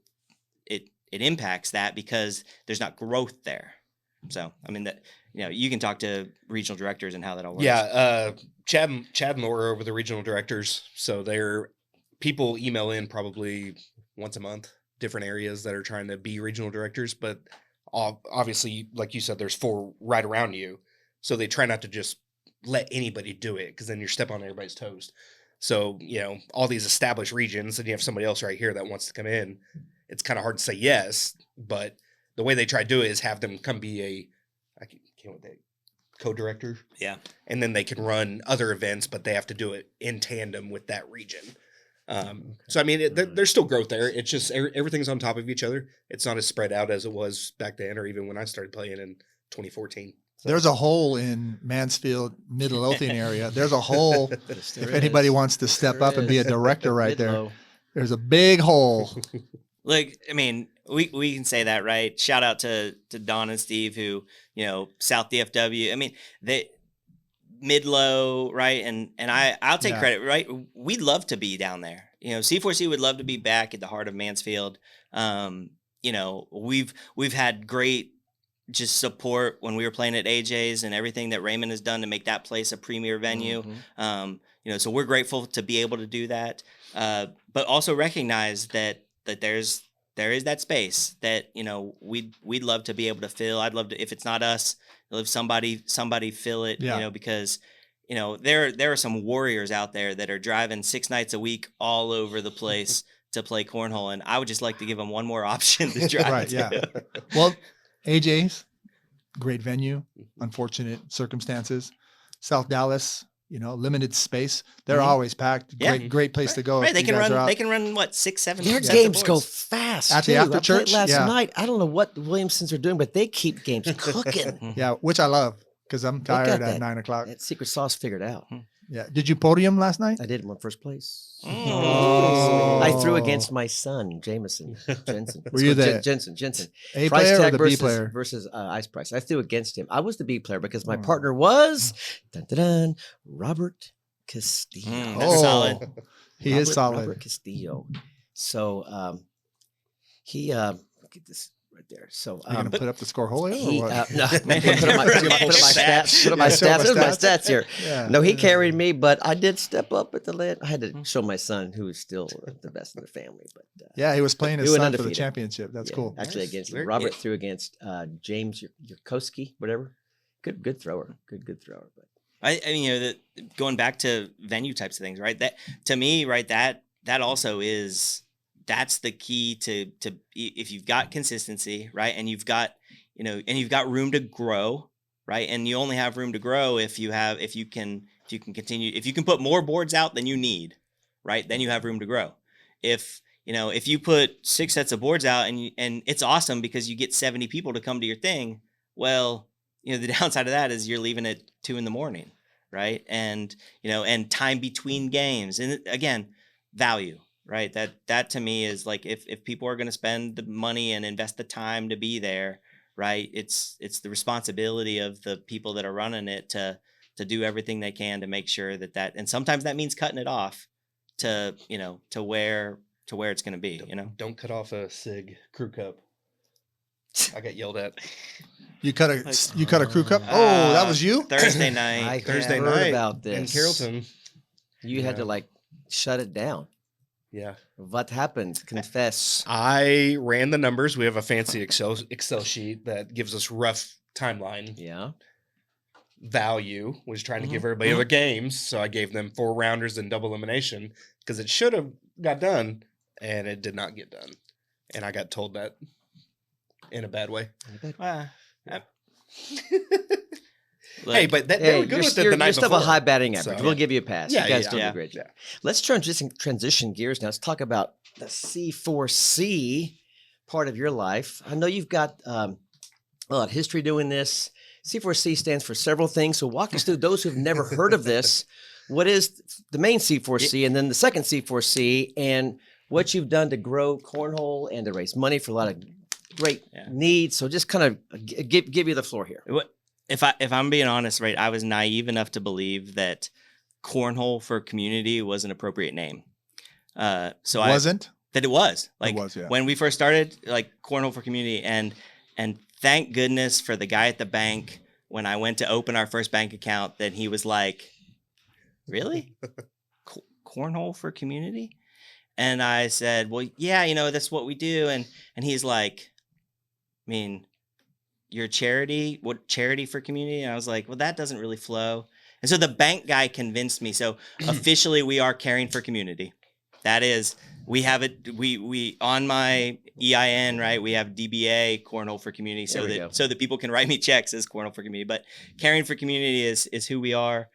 it impacts that because there's not growth there. So, I mean, that, you can talk to regional directors and how that all works. Yeah. Chad and Laura are over the regional directors. So people email in probably once a month, different areas that are trying to be regional directors. But obviously, like you said, there's 4 right around you. So they try not to just let anybody do it because then you're stepping on everybody's toes. So, all these established regions and you have somebody else right here that wants to come in. It's kind of hard to say yes, but the way they try to do it is have them come be co-director. Yeah. And then they can run other events, but they have to do it in tandem with that region. So, I mean, there's still growth there. It's just everything's on top of each other. It's not as spread out as it was back then or even when I started playing in 2014. So. There's a hole in Mansfield, Midlothian area. There's a hole. If anybody wants to step up and be a director right there, there's a big hole. Like, I mean, we can say that, right? Shout out to Don and Steve who, South DFW. I mean, they mid-low, right? And I'll take credit, right? We'd love to be down there. C4C would love to be back at the heart of Mansfield. We've had great just support when we were playing at AJ's and everything that Raymond has done to make that place a premier venue. So we're grateful to be able to do that. But also recognize that there is that space that, we'd love to be able to fill. I'd love to, if it's not us, if somebody fill it, because, there are some warriors out there that are driving 6 nights a week all over the place to play cornhole. And I would just like to give them one more option to drive. Right. to. Yeah. Well, AJ's great venue, unfortunate circumstances. South Dallas, limited space. They're always packed. Great place to go. Right, they can run what 6, 7. Their games go fast. At the after church last night. I don't know what the Williamsons are doing, but they keep games cooking. Yeah, which I love because I'm tired at 9 o'clock. That secret sauce figured out. Yeah. Did you podium last night? I did win first place. Oh. I threw against my son, Jensen. Were you the Jensen? A Price player or tag the B player? versus Ice Price. I threw against him. I was the B player because my partner was Robert Castillo. That's solid. He is solid. Robert Castillo. So he get this right there. So You're gonna put up the score hole here, or what? no, put up my stats. Put up my stats. Put my stats here. Yeah. No, he carried me, but I did step up at the lid. I had to show my son, who is still the best in the family. But yeah, he was playing his he went son for the undefeated. championship. That's cool. Actually, against Robert threw against James Yurkowski, whatever. Good thrower. Good thrower. But I mean, going back to venue types of things, right? That to me, right, that also is. That's the key to if you've got consistency, right, and you've got room to grow, right, and you only have room to grow if you can put more boards out than you need, right, then you have room to grow. If you put 6 sets of boards out and it's awesome because you get 70 people to come to your thing, well, the downside of that is you're leaving at 2 a.m, right? And and time between games, and again, value, right? That to me is like, if people are going to spend the money and invest the time to be there, right? It's the responsibility of the people that are running it to do everything they can to make sure that, and sometimes that means cutting it off to where it's going to be. Don't cut off a SIG crew cup. I got yelled at. You cut a crew cup. Oh, that was you. Thursday night. I Thursday heard night about this in Carrollton. You had to like shut it down. Yeah. What happened? Confess. I ran the numbers. We have a fancy Excel sheet that gives us rough timeline. Yeah. Value was trying to give everybody other games, so I gave them 4 rounders and double elimination because it should have got done, and it did not get done. And I got told that in a bad way. Hey, but they were good with it the night still before. a high batting average. So, We'll give you a pass. Yeah, you guys yeah, still yeah. do great job. Let's transition gears now. Let's talk about the C4C part of your life. I know you've got a lot of history doing this. C4C stands for several things. So walk us through those who've never heard of this. What is the main C4C and then the second C4C, and what you've done to grow cornhole and to raise money for a lot of great needs. So just kind of give you the floor here. If I'm being honest, right, I was naive enough to believe that Cornhole for Community was an appropriate name. It was like when we first started, like Cornhole for Community, and thank goodness for the guy at the bank when I went to open our first bank account that he was like, "Really, Cornhole for Community?" And I said, "Well, yeah, that's what we do." And he's like, "I mean, your charity? What charity for community?" And I was like, "Well, that doesn't really flow." And so the bank guy convinced me. So officially, we are caring for community. That is, we have it. We on my EIN, right? We have DBA Cornhole for Community, so that people can write me checks as Cornhole for Community. But caring for community is who we are.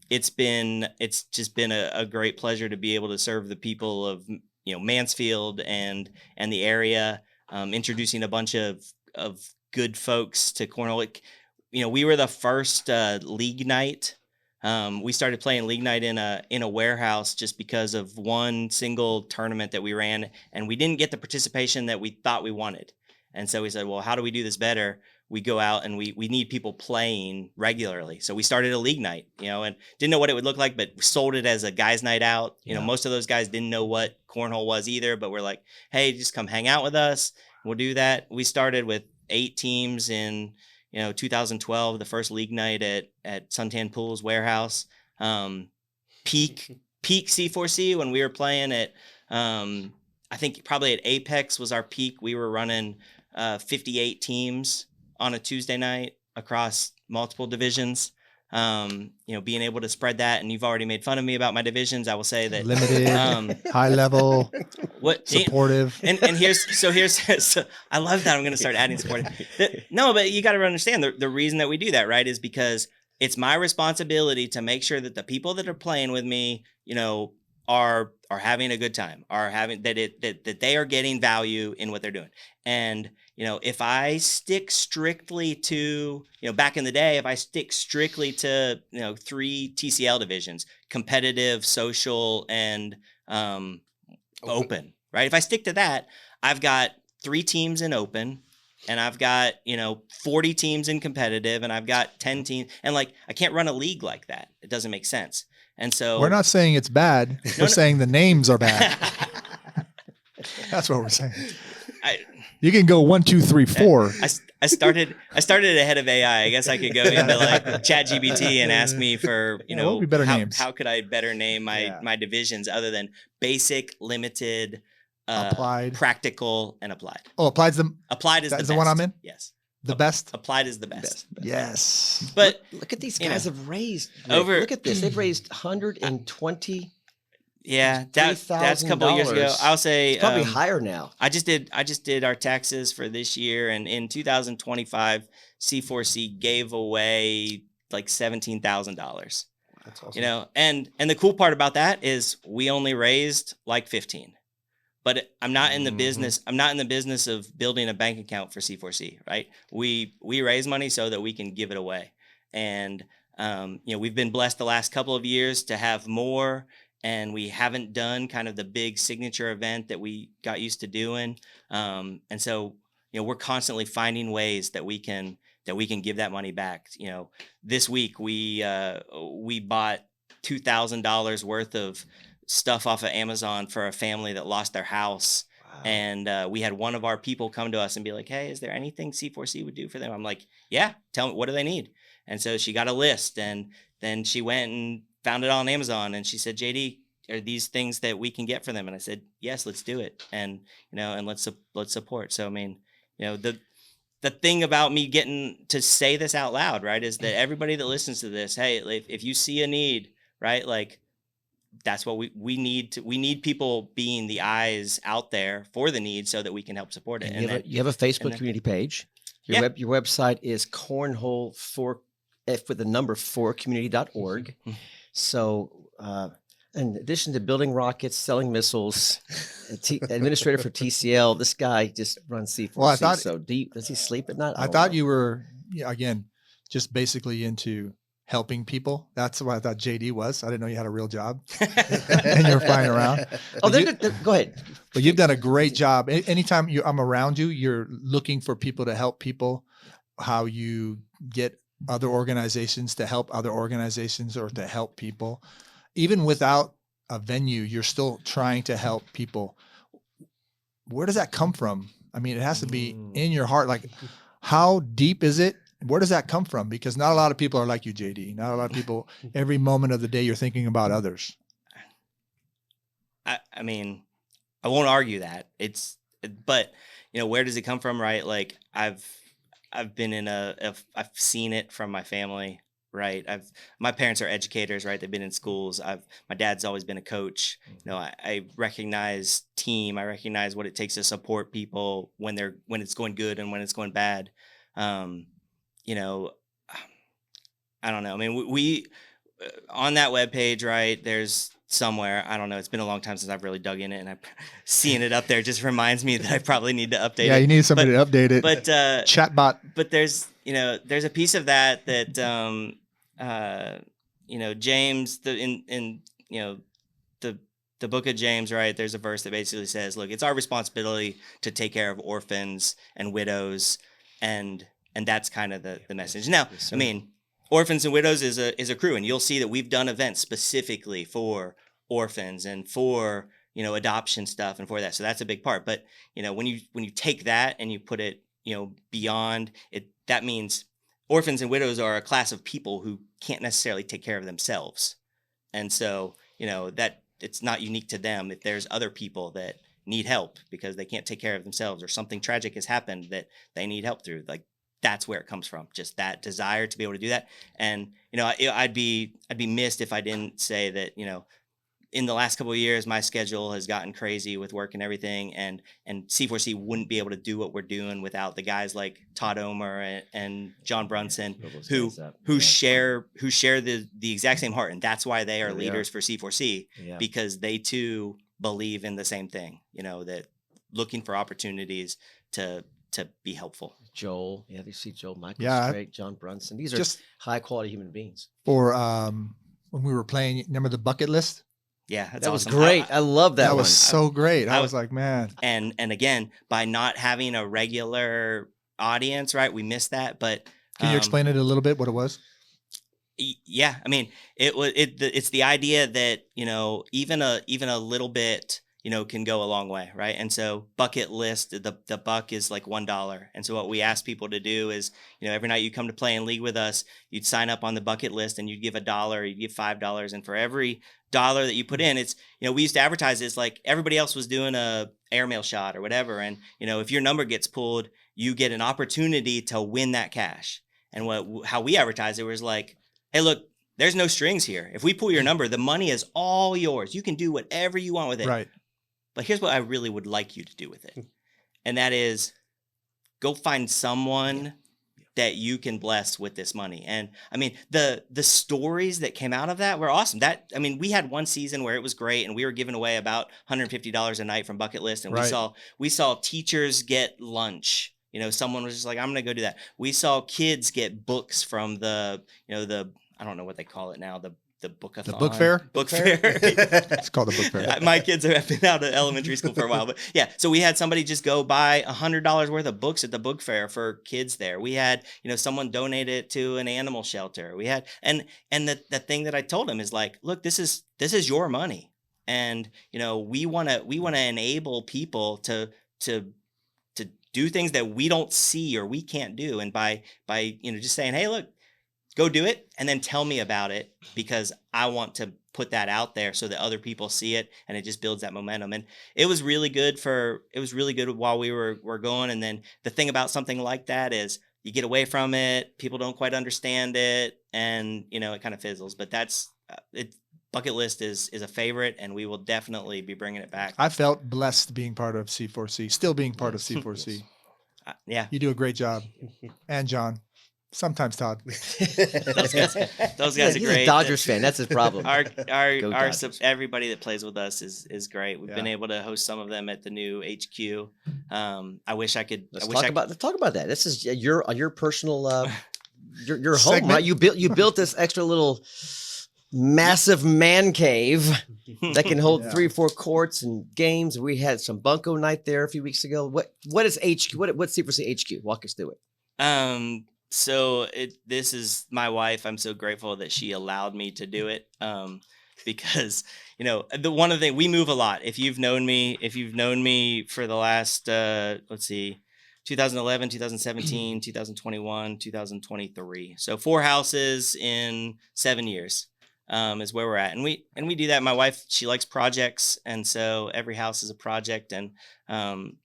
It's just been a great pleasure to be able to serve the people of Mansfield and the area, introducing a bunch of good folks to cornhole. We were the first league night. We started playing league night in a warehouse just because of one single tournament that we ran, and we didn't get the participation that we thought we wanted. And so we said, well, how do we do this better? We go out and we need people playing regularly. So we started a league night, and didn't know what it would look like, but sold it as a guys' night out. Most of those guys didn't know what cornhole was either, but we're like, hey, just come hang out with us. We'll do that. We started with 8 teams in 2012, the first league night at Suntan Pools warehouse. Peak C4C when we were playing at, I think probably at Apex was our peak. We were running 58 teams on a Tuesday night across multiple divisions. Being able to spread that, and you've already made fun of me about my divisions. I will say that limited, high level, supportive, and here's so I love that. I'm going to start adding supportive. No, but you got to understand the reason that we do that, right, is because it's my responsibility to make sure that the people that are playing with me, are having a good time, are having that they are getting value in what they're doing. And if I stick strictly to, back in the day, if I stick strictly to 3 TCL divisions, competitive, social, and open, right? If I stick to that, I've got 3 teams in open, and I've got 40 teams in competitive, and I've got 10 teams, and I can't run a league like that. It doesn't make sense. And so we're not saying it's bad. We're saying the names are bad. That's what we're saying. You can go 1, 2, 3, 4. I started ahead of AI. I guess I could go into ChatGPT and ask me for what would be better names? How could I better name my divisions other than basic, limited, applied, practical, and applied. Oh, applied is the one I'm in. Yes. The best? Applied is the best. Yes. But look at these guys have raised over. Look at this. They've raised $120. Yeah, that's a couple of years ago. I'll say it's probably higher now. I just did our taxes for this year, and in 2025, C4C gave away like $17,000. That's awesome. And the cool part about that is we only raised like 15. but I'm not in the Mhm. business. I'm not in the business of building a bank account for C4C, right? We raise money so that we can give it away. And, we've been blessed the last couple of years to have more, and we haven't done kind of the big signature event that we got used to doing. And so, we're constantly finding ways that we can give that money back. This week we bought $2,000 worth of stuff off of Amazon for a family that lost their house. Wow. And we had one of our people come to us and be like, "Hey, is there anything C4C would do for them?" I'm like, "Yeah, tell me, what do they need?" And so she got a list, and then she went and found it on Amazon, and she said, "JD, are these things that we can get for them?" And I said, "Yes, let's do it." And, and let's support. So, I mean, the thing about me getting to say this out loud, right, is that everybody that listens to this, hey, if you see a need, right, like, that's what we need people being the eyes out there for the need so that we can help support it. And you have a Facebook community page. Your website is cornhole with the number 4community.org. So, in addition to building rockets, selling missiles, administrator for TCL, this guy just runs C4C. Well, I thought, so does he sleep at night? I thought you were, again, just basically into helping people. That's what I thought JD was. I didn't know you had a real job and you're flying around. Oh, go ahead. But you've done a great job. Anytime I'm around you, you're looking for people to help people, how you get other organizations to help other organizations or to help people. Even without a venue, you're still trying to help people. Where does that come from? I mean, it has to be in your heart. Like, how deep is it? Where does that come from? Because not a lot of people are like you, JD. Not a lot of people, every moment of the day, you're thinking about others. I mean, I won't argue that. But where does it come from, right? Like, I've been I've seen it from my family, right? My parents are educators, right? They've been in schools. My dad's always been a coach. I recognize team. I recognize what it takes to support people when it's going good and when it's going bad. I don't know. I mean, we on that webpage, right, there's somewhere, I don't know, it's been a long time since I've really dug in it, and seeing it up there just reminds me that I probably need to update it. Yeah, you need somebody to update it. But chatbot. But there's a piece of that James, the book of James, right, there's a verse that basically says, look, it's our responsibility to take care of orphans and widows, and that's kind of the message. Now, Yes, I mean, orphans and widows is a crew, and you'll see that we've done events specifically for orphans and for adoption stuff and for that. So that's a big part. But when you take that and you put it beyond it, that means orphans and widows are a class of people who can't necessarily take care of themselves, and so that it's not unique to them. If there's other people that need help because they can't take care of themselves, or something tragic has happened that they need help through, like, that's where it comes from, just that desire to be able to do that. And I'd be missed if I didn't say that in the last couple of years my schedule has gotten crazy with work and everything, and C4C wouldn't be able to do what we're doing without the guys like Todd Omer and John Brunson, who share the exact same heart, and that's why they are leaders for C4C, because they too believe in the same thing, that looking for opportunities to be helpful. Joel, you see Joel, Michael Straight, John Brunson. These are just high quality human beings. Or when we were playing, remember the bucket list? Yeah, that was great. I love that. That one. was so great. I was like, man. And again, by not having a regular audience, right, we missed that. But can you explain it a little bit? What it was? Yeah, I mean, it's the idea that even a little bit can go a long way, right? And so bucket list, the buck is like $1. And so what we ask people to do is, every night you come to play in league with us, you'd sign up on the bucket list and you'd give $1, you'd give $5. And for every dollar that you put in, it's, we used to advertise this like everybody else was doing a airmail shot or whatever. And, if your number gets pulled, you get an opportunity to win that cash. And how we advertise it was like, hey, look, there's no strings here. If we pull your number, the money is all yours. You can do whatever you want with it. Right. But here's what I really would like you to do with it. And that is go find someone that you can bless with this money. And I mean, the stories that came out of that were awesome. We had one season where it was great, and we were giving away about $150 a night from Bucket List, and we saw teachers get lunch. Someone was just like, I'm going to go do that. We saw kids get books from the I don't know what they call it now, the bookathon. The book fair? Book fair. It's called the book fair. My kids have been out of elementary school for a while, but yeah. So we had somebody just go buy $100 worth of books at the book fair for kids there. We had, someone donate it to an animal shelter. We had, and the thing that I told them is like, look, this is your money. And, we want to enable people to do things that we don't see or we can't do. And by just saying, hey, look, go do it and then tell me about it, because I want to put that out there so that other people see it, and it just builds that momentum. And it was really good while we were going. And then the thing about something like that is you get away from it, people don't quite understand it, and it kind of fizzles. But that's it. Bucket List is a favorite, and we will definitely be bringing it back. I felt blessed being part of C4C, still being part of C4C. Yeah. You do a great job. And John. Sometimes Todd. Those guys are He's great. a Dodgers fan. That's his problem. Everybody that plays with us is great. We've been able to host some of them at the new HQ. I wish I could. Let's talk about that. This is your personal your home, Segment. right? You built this extra little massive man cave that can hold 3 or 4 courts and games. We had some bunco night there a few weeks ago. What is HQ? What's C4C HQ? Walk us through it. So this is my wife. I'm so grateful that she allowed me to do it. Because one of the things, we move a lot. If you've known me for the last 2011, 2017, 2021, 2023. So 4 houses in 7 years. Is where we're at, and we do that. My wife, she likes projects, and so every house is a project. And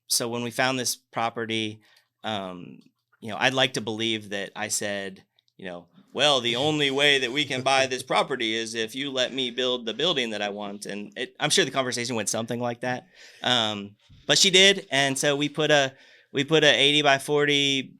so when we found this property, I'd like to believe that I said, well, the only way that we can buy this property is if you let me build the building that I want. And I'm sure the conversation went something like that, but she did, and so we put a 80 by 40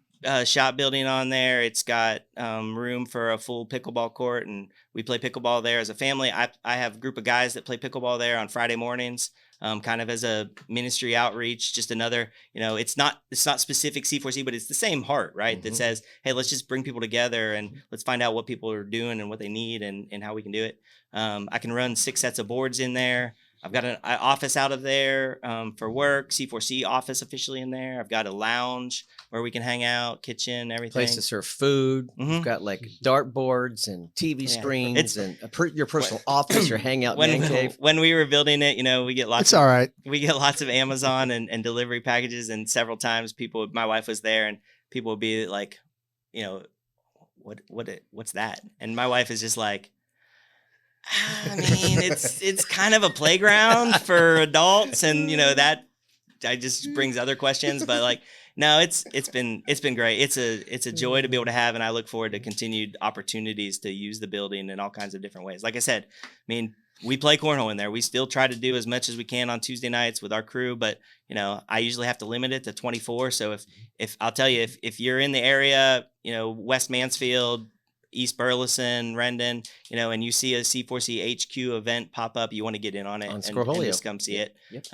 shop building on there. It's got room for a full pickleball court, and we play pickleball there as a family. I have a group of guys that play pickleball there on Friday mornings, kind of as a ministry outreach. Just another, it's not specific C4C, but it's the same heart, right? Mm-hmm. That says, hey, let's just bring people together and let's find out what people are doing and what they need and how we can do it. I can run 6 sets of boards in there. I've got an office out of there for work, C4C office officially in there. I've got a lounge where we can hang out, kitchen, everything. Place to serve food. Mm-hmm. We've got like dart boards and TV screens and your personal office, your hangout man cave. When we were building it, we get lots. It's all right. We get lots of Amazon and delivery packages, and several times my wife was there, and people would be like, what's that? And my wife is just like, I mean, it's kind of a playground for adults, and that just brings other questions. But like, no, it's been great. It's a joy to be able to have, and I look forward to continued opportunities to use the building in all kinds of different ways. Like I said, I mean, we play cornhole in there. We still try to do as much as we can on Tuesday nights with our crew, but I usually have to limit it to 24. So if I'll tell you, if you're in the area, West Mansfield, East Burleson, Rendon, and you see a C4C HQ event pop up, you want to get in on it and just come see it. Yep.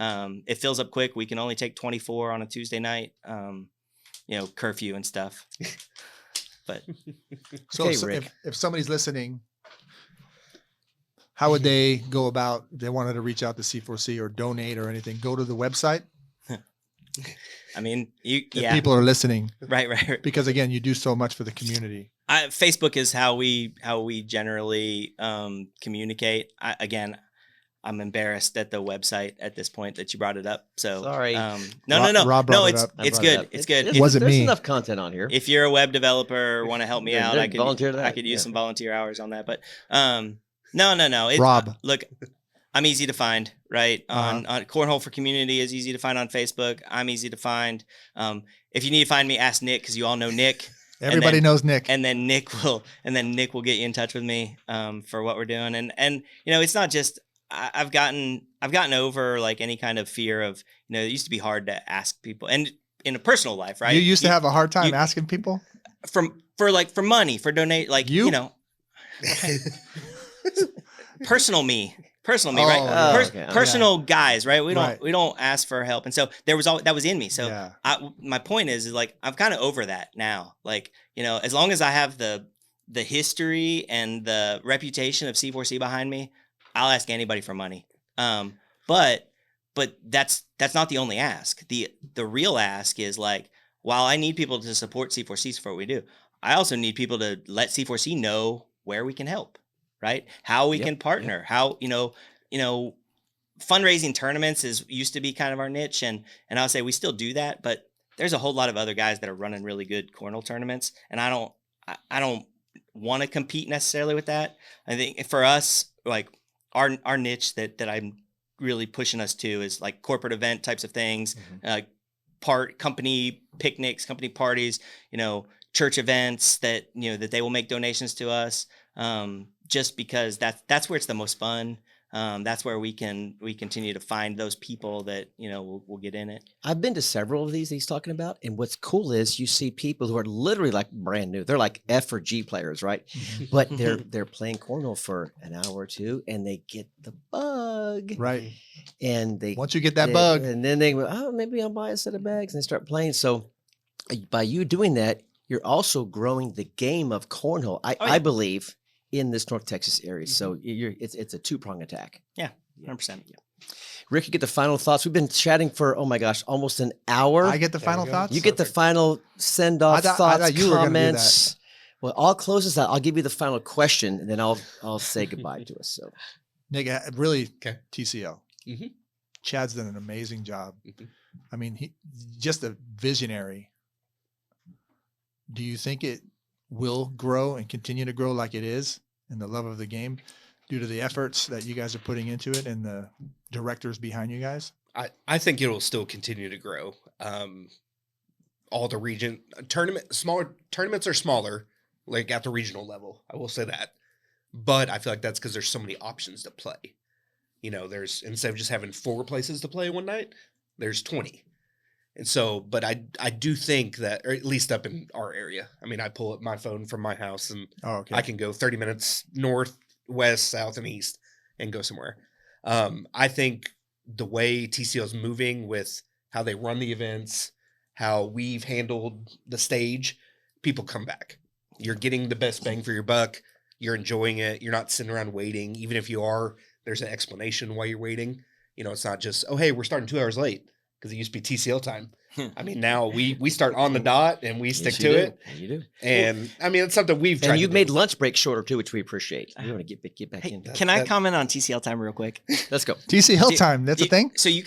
It fills up quick. We can only take 24 on a Tuesday night, curfew and stuff. But so if somebody's listening, how would they go about if they wanted to reach out to C4C or donate or anything? Go to the website. I mean, people are listening, right. Because again, you do so much for the community. Facebook is how we generally communicate. I'm embarrassed at the website at this point that you brought it up. So sorry. No. Rob no, it's good. It's good. It wasn't There's me. enough content on here. If you're a web developer or want to help me out, I could use some volunteer hours on that. But no. Rob, look, I'm easy to find, right? On Cornhole for Community is easy to find on Facebook. I'm easy to find. If you need to find me, ask Nick, because you all know Nick. Everybody knows Nick. And then Nick will get you in touch with me for what we're doing. And it's not just I've gotten over like any kind of fear of, it used to be hard to ask people, and in a personal life, right? You used to have a hard time asking people? for money, for donate, like, You? you know, personal me, Oh, right? yeah. Okay. Personal guys, right? We Right. don't ask for help. And so that was in me. So Yeah. my point is like, I'm kind of over that now. Like, you know, as long as I have the history and the reputation of C4C behind me, I'll ask anybody for money. But that's not the only ask. The real ask is like, while I need people to support C4C for what we do, I also need people to let C4C know where we can help, right? How we Yep, can partner, how, you know, fundraising tournaments used to be kind of our niche. And I'll say we still do that, but there's a whole lot of other guys that are running really good cornhole tournaments. And I don't want to compete necessarily with that. I think for us, like our niche that I'm really pushing us to is like corporate event types of things, company picnics, company parties, you know, church events that, you know, that they will make donations to us. Just because that's where it's the most fun. That's where we continue to find those people that, you know, will get in it. I've been to several of these he's talking about, and what's cool is you see people who are literally like brand new. They're like F or G players, right? But they're playing cornhole for an hour or two, and they get the bug, Right. and Once you get that bug, and then they go, oh, maybe I'll buy a set of bags, and they start playing. So by you doing that, you're also growing the game of cornhole. I believe in this North Texas area. So it's a two-prong attack. Yeah, 100%. Rick, you get the final thoughts. We've been chatting for, oh my gosh, almost an hour. I get the final thoughts. You get the final send-off I thoughts, thought you were gonna do comments. Well, I'll close this out. I'll give you the final question, and then I'll say goodbye to us. So, Nick, really, Okay. TCL. Mhm. Chad's done an amazing job. Mhm. I mean, he just a visionary. Do you think it will grow and continue to grow like it is in the love of the game due to the efforts that you guys are putting into it and the directors behind you guys? I think it will still continue to grow. All the smaller tournaments are smaller, like at the regional level. I will say that, but I feel like that's because there's so many options to play. You know, there's, instead of just having 4 places to play one night, there's 20. And so, but I do think that, or at least up in our area, I mean, I pull up my phone from my house and I can go 30 minutes north, west, south, and east and go somewhere. I think the way TCL is moving with how they run the events, how we've handled the stage, people come back. You're getting the best bang for your buck. You're enjoying it. You're not sitting around waiting. Even if you are, there's an explanation why you're waiting. You know, it's not just, oh, hey, we're starting 2 hours late. Because it used to be TCL time. I mean, now we start on the dot and we stick to it. You do. And I mean, it's something we've tried. And you've to made do. lunch breaks shorter too, which we appreciate. We want to get back Hey, in. can I comment on TCL time real quick? Let's go. TCL time. That's a thing? So you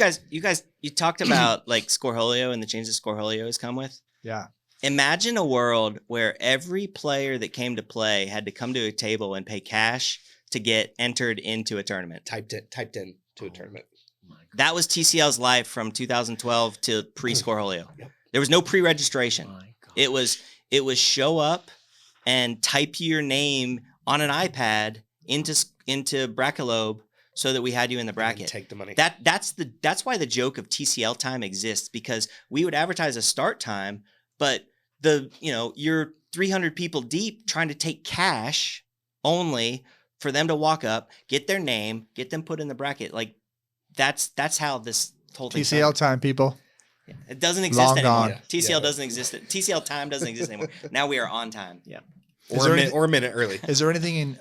talked about like Scoreholio and the changes Scoreholio has come with. Yeah. Imagine a world where every player that came to play had to come to a table and pay cash to get entered into a tournament. Typed in to a tournament. That was TCL's life from 2012 to pre-Scoreholio. Yep. There was no pre-registration. My God. It was show up and type your name on an iPad into Brackelobe so that we had you in the bracket. Take the money. That's why the joke of TCL time exists, because we would advertise a start time, but you're 300 people deep trying to take cash only for them to walk up, get their name, get them put in the bracket. Like that's how this whole thing TCL started. time, people. It doesn't exist Long anymore. gone. TCL doesn't exist. TCL time doesn't exist anymore. Now we are on time. Yeah. Or a minute early. Is there anything in,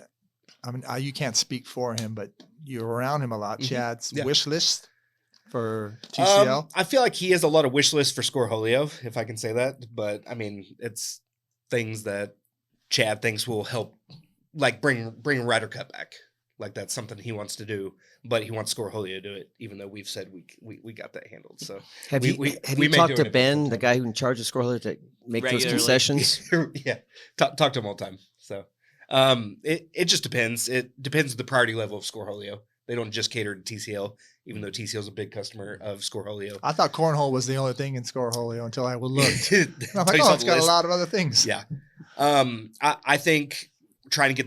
I mean, you can't speak for him, but you're around him a lot. Chad's wish list for TCL? I feel like he has a lot of wish lists for Scoreholio, if I can say that. But I mean, it's things that Chad thinks will help, like bring Ryder Cup back. Like that's something he wants to do, but he wants Scoreholio to do it, even though we've said we got that handled. So Have we you may talked do to it Ben, the guy who in charge of Scoreholio, to make those Regularly. concessions? yeah, talk to him all the time. So it just depends. It depends the priority level of Scoreholio. They don't just cater to TCL, even though TCL is a big customer of Scoreholio. I thought cornhole was the only thing in Scoreholio until I looked. I'm I'm like, oh, it's got a lot of other things. Yeah. I think trying to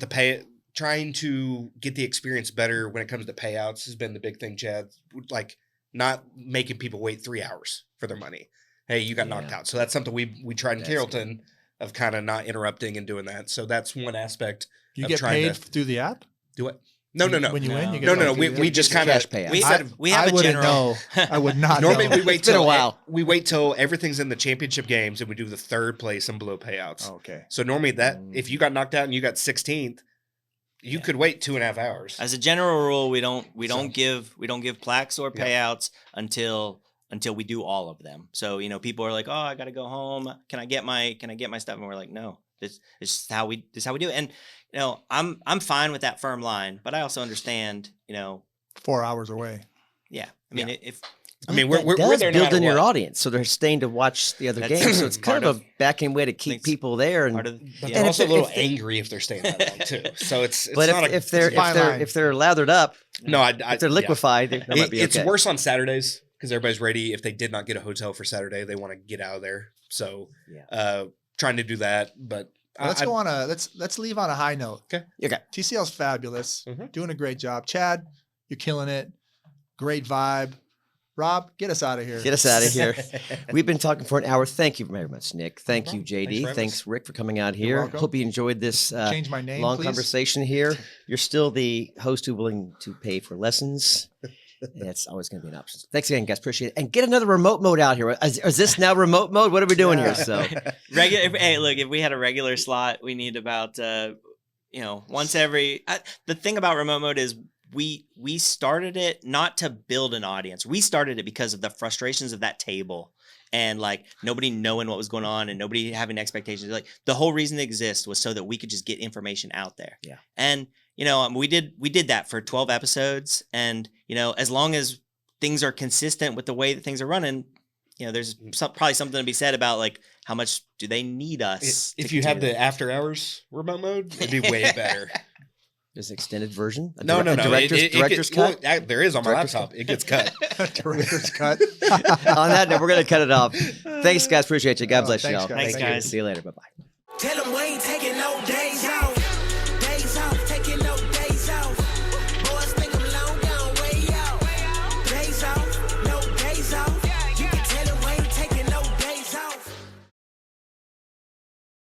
get the experience better when it comes to payouts has been the big thing, Chad. Like not making people wait 3 hours for their money. Hey, you got knocked out. So that's something we tried in That's Carrollton. of kind of not interrupting and doing that. So that's one aspect. You of get trying paid to through the app? do it. No. When you win, you get No. paid through the We app? just kind of Cash payout. We have I a wouldn't general. know. I would not normally know. we wait It's been a till while. we wait till everything's in the championship games and we do the third place and below payouts. Okay. So normally that if you got knocked out and you got 16th, you could wait 2.5 hours. As a general rule, we don't So- give plaques or Yeah. payouts until we do all of them. So people are like, oh, I got to go home. Can I get my stuff? And we're like, no, this is how we do it. And I'm fine with that firm line, but I also understand 4 hours away. yeah. I mean if I mean, That we're does there no build matter in your what. audience, so they're staying to watch the other That's games. So it's kind part of a of- backing way to keep it's people there. And part of But yeah. they're And also if a little they- angry if they're staying that long too. So it's but not if they're it's a fine line. if they're lathered up, no, I if they're liquefied, that might be It's okay. worse on Saturdays because everybody's ready. If they did not get a hotel for Saturday, they want to get out of there. So, trying to do that, but Well, let's go on let's leave on a high note. Okay. Okay. TCL's fabulous. Mhm. Doing a great job. Chad, you're killing it. Great vibe. Rob, get us out of here. Get us out of here. We've been talking for an hour. Thank you very much, Nick. Thank you, problem. Thanks JD. for having Thanks, us. Rick, for coming out You're here. welcome. Hope you enjoyed this Change my name, long please. conversation here. You're still the host who's willing to pay for lessons. That's always going to be an option. Thanks again, guys. Appreciate it. And get another remote mode out here. Is this now remote mode? What are we doing Yeah. here? So Hey, look, if we had a regular slot, we need about once every. The thing about remote mode is we started it not to build an audience. We started it because of the frustrations of that table and like nobody knowing what was going on and nobody having expectations. Like the whole reason it exists was so that we could just get information out there. Yeah. And we did that for 12 episodes, and as long as things are consistent with the way that things are running, there's probably something to be said about like how much do they need us. If to you had continue the after hours remote mode, it'd be way better. there's an extended version. A No. Director's cut. There is on my Director's laptop. It gets cut. Director's cut. On that note, we're going to cut it off. Thanks, guys. Appreciate you. God bless Thanks, y'all. guys. Thanks, guys. See you later. Bye bye. Tell them we ain't taking no days